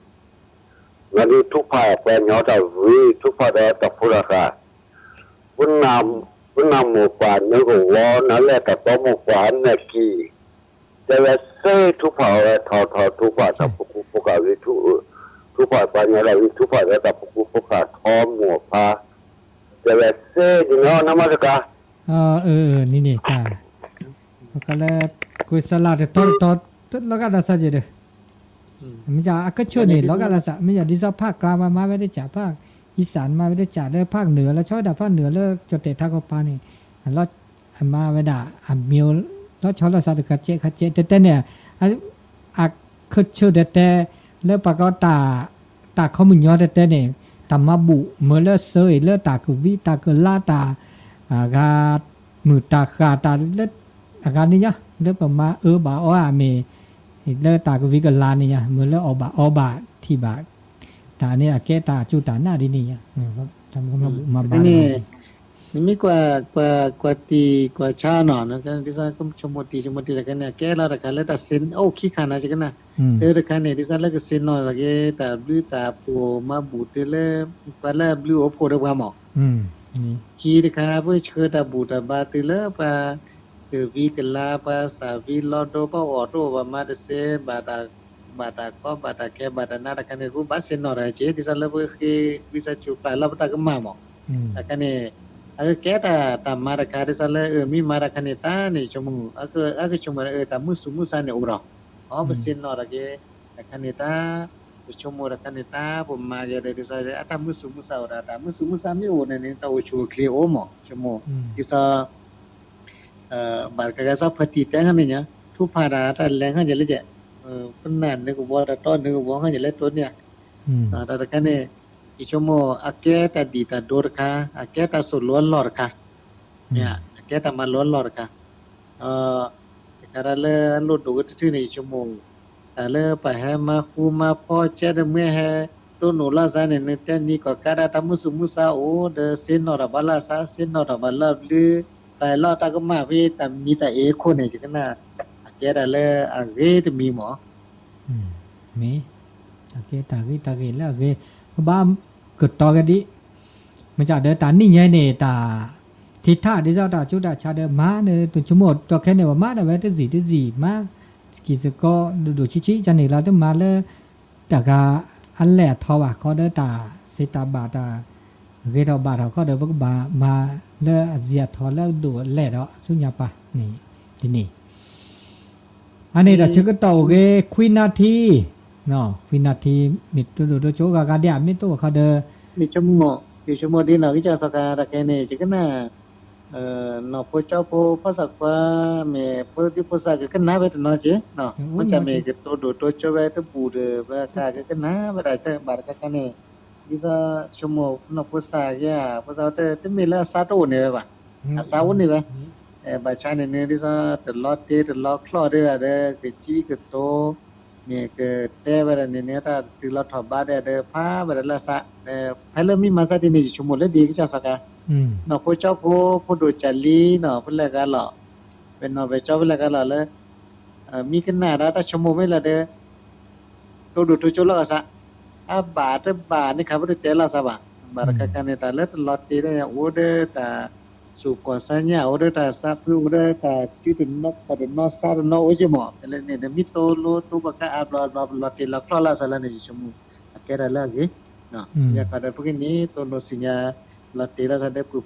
มาลิทุกภาคเป็นยอดวิทุกภาคได้ตับพูดค่ะคุณนำหมู่ป่านนี่ก็วอนั่นแหละแต่ต้องหมู่ป่านเนี่ยกี่แต่ละเซ่ทุกภาคทอทุกภาคตับพูดกับวิทุกภาคปัญญาเราวิทุกภาคได้ตับพูดกับทอหมู่ป่าแต่ละเซ่ดีเนาะนมัสการนี่จ้า ก็เลยกุศลาเดตอแล้วก็ราซาเจเดมันจะก็ช่วยนี่แล้วก็ราซาไม่อยากดิซภาคกลางมาไม่ได้จ่าภาคอีสานมาไม่ได้จ่าเลยภาคเหนือแล้วชอบด่าภาคเหนือแล้วจดเตะท่าก็ปานี่แล้วมาไม่ได้มิวแล้วชอบราซาตะคัดเจแต่เนี่ยคือช่วยแต่แล้วปากก็ตาเขามึงยอดแต่เนี่ยตามาบุเมื่อเลิกเซยเลิกตาคือวิตาคือลาตากามือตาขาตาเลิกอาการนี้เนี่ยเลิกประมาบ่าเมเลิกตาคือวิกลานี่เนี่ยเมื่อเลิกบ่าที่บ่าตาเนี่ยแกตาจูตาหน้าดีนี่เนี่ยก็ทำก็มาบ้านนี่มีกว่าตีกว่าชาหนอนกันดิฉันก็ชมติแล้วกันเนี่ยแกเราแต่กันแล้วแต่เส้นโอ้ขี้ขานะจังนะแต่กันเนี่ยดิฉันแล้วก็เส้นนอนแล้วก็แต่บลูตาปูมาบูตเลยไปแล้วบลูอบโคเดบามอขี้ที่ขาเพื่อเชื่อตาบูตาบาตเลยปะคือวิกลาปะสาวิลอดปะออโต้ปะมาเดเซบาตาก็บาตาแกบาตานาแต่กันเนี่ยรู้บาเส้นนอนอะไรเจดิฉันแล้วก็คือวิสาจุปลายแล้วปะตาก็มาหมอแต่กันเนี่ยagak ta mara kare sala mi mara kane ta ni chomu agak chomu ta musa ne ura besin no rage kane ta chomu kane ta po mage de sa ata musa ura ta musa mi o ne ta o chu kle o mo chomu kisa bar ka sa phati ta ngane nya thu phara ta leng ha jale je pennan ne ko bo ta to ne ko bo ha jale to ne ta kane ichomo aketa dita dorka aketa solon lorka ya aketa malon lorka karale lo dogot tini ichomo ale pa he ma khu ma pho che de me he to no la sa ne te ni ko kara ta musa o de sin no ra bala sa sin no ra bala bli pa lo ta ko ma vi ta mi ta e kho ne ji kana aketa le age de mi mo mi aketa ge la ge ba cực to cái đi mình chả để tán đi nhé nè ta thịt thà đi ra ta chú đã chả để má này tụi chúng một cho cái này mà má là về cái gì má kỳ sự có đồ chi cho này là cái má là ta cả ăn lẻ thò à có đỡ ta sẽ ta bà ta cái đầu bà thò có đỡ với bà mà là diệt thò là đồ lẻ đó xuống nhà bà này thì này anh này là chưa có tàu cái Queen Nathi no Quinati mitu do choga ga dia mitu ka de mi chomo di na ki saka ta ke ne chi kana no po cho po sa kwa me po di po sa ke na be no che no mo cha me ke to do to cho be to bu de ba ka ke na ba da te bar ka ne bisa chomo no po sa ya po sa te me la sa to ne ba sa u ne ba ba cha ne di sa te lo klo de ke chi ke to mi ke te bara ne ne ta ti lo tho ba de pha bara la sa phale mi ma sa ti ne chu mo le de cha sa ka no po cho po do cha li no po la ka lo pe no be cho la ka la le mi ke na ra ta chu mo me la de to do to cho la sa ba ni kha ba te la sa ba ba ka ne ta le lo ti de o de ta su ko sa nya o de ta sa pu de ta ti tu no ka de no sa no o je mo le ne de mi to lo to ka a bla ti la kla la sa la ne chu mo akera la ge no ya ka de pu ni to no sinya la ti la sa de pu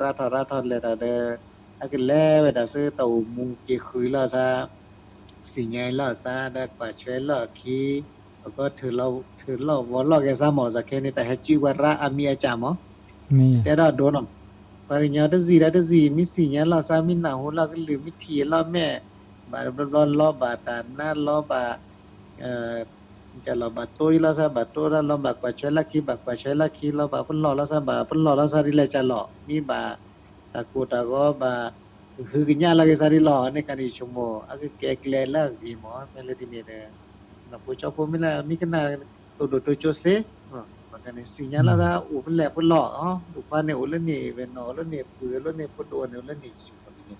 ra tha le ta de a ke le ba da se to mu ki khui la sa sinya la sa da pa chwe la kiก็ถือเราวอลแกซาหมอสักแค่นี้แต่ให้จีวระอามีอาจามอ๋อแต่เราโดนไปเงี้ยได้สิมิสิเงี้ยเราซามิหนาหัวเราก็ลืมมิทีเราแม่บาล้อบาตาหน้าล้อบาจะล้อบาตัวเราซาบาตัวเราล้อบากว่าช่วยลักขี้บากว่าช่วยลักขี้เราบาพุ่นล้อเราซาบาพุ่นล้อเราซาดิเลยจะล้อมีบาตะกูตะก็บาคือกินยาเราก็ซาดิล้อในการที่ชั่วโมงอ่ะก็แก่เกลือแล้วอีหมอไม่เลยทีนี้เนี่ยna po cho po mila mi kana to do to cho se ba kana sinyala da u le po lo u pa ne u le ni ve no le ni pu le ni po do ne le ni chu pa ni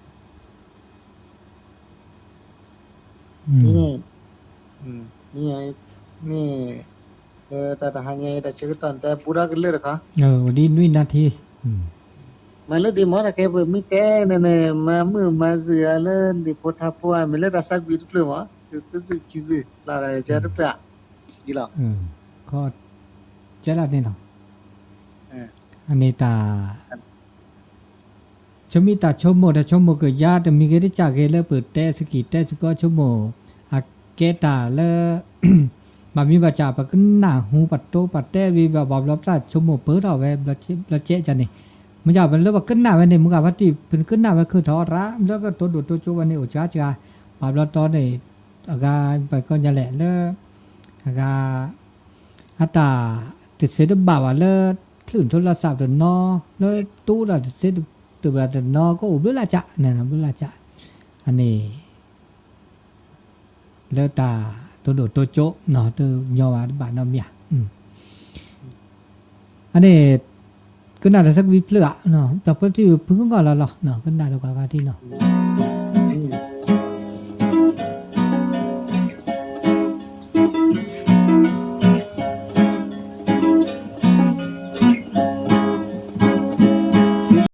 ni ta hanya da che ta ta pura ke le rakha di nui na thi ma le di mo na ke mi te ne ma mu ma zia le di po tha po a mi le da sak bi tu le mo cái sự chi gì là chơi rất là gì là có chơi là thế nào anh ấy ta ชมิตาชมโมตาชมโมก็ยาแต่มีเกได้จากเกเลเปิดแต่สกิแต่สก็ชมโมอะเกตาเล มามีบาจาปะกึนหน้าหูปัดโตปัดแต่วีบาบลับลาชมโมเปิดเอาไว้บลาเจจันนี่มันจะเป็นเรื่องว่าขึ้นหน้าไว้นี่มึงก็ว่าที่เป็นขึ้นหน้าไว้คือทอระแล้วก็ตัวดูตัวจูวันนี้อุจาจาบาบลับตอนนี่อาการไปก็จะแหละแล้วอาการอัตาติดเสดบ่าวแล้วคลื่นโทรศัพท์ตัวนอแล้วตู้ละเสดตัวละตัวนอก็อุบลาจะเนี่ยนะอุบลาจะอันนี้แล้วตาตัวโดดตัวโจเนาะตัวยอวาบ้านน้ำเมียอันนี้ก็น่าจะสักวิเพลือเนาะแต่เพิ่นที่เพิ่งก่อนแล้วเนาะก็น่าจะกว่าที่เนาะ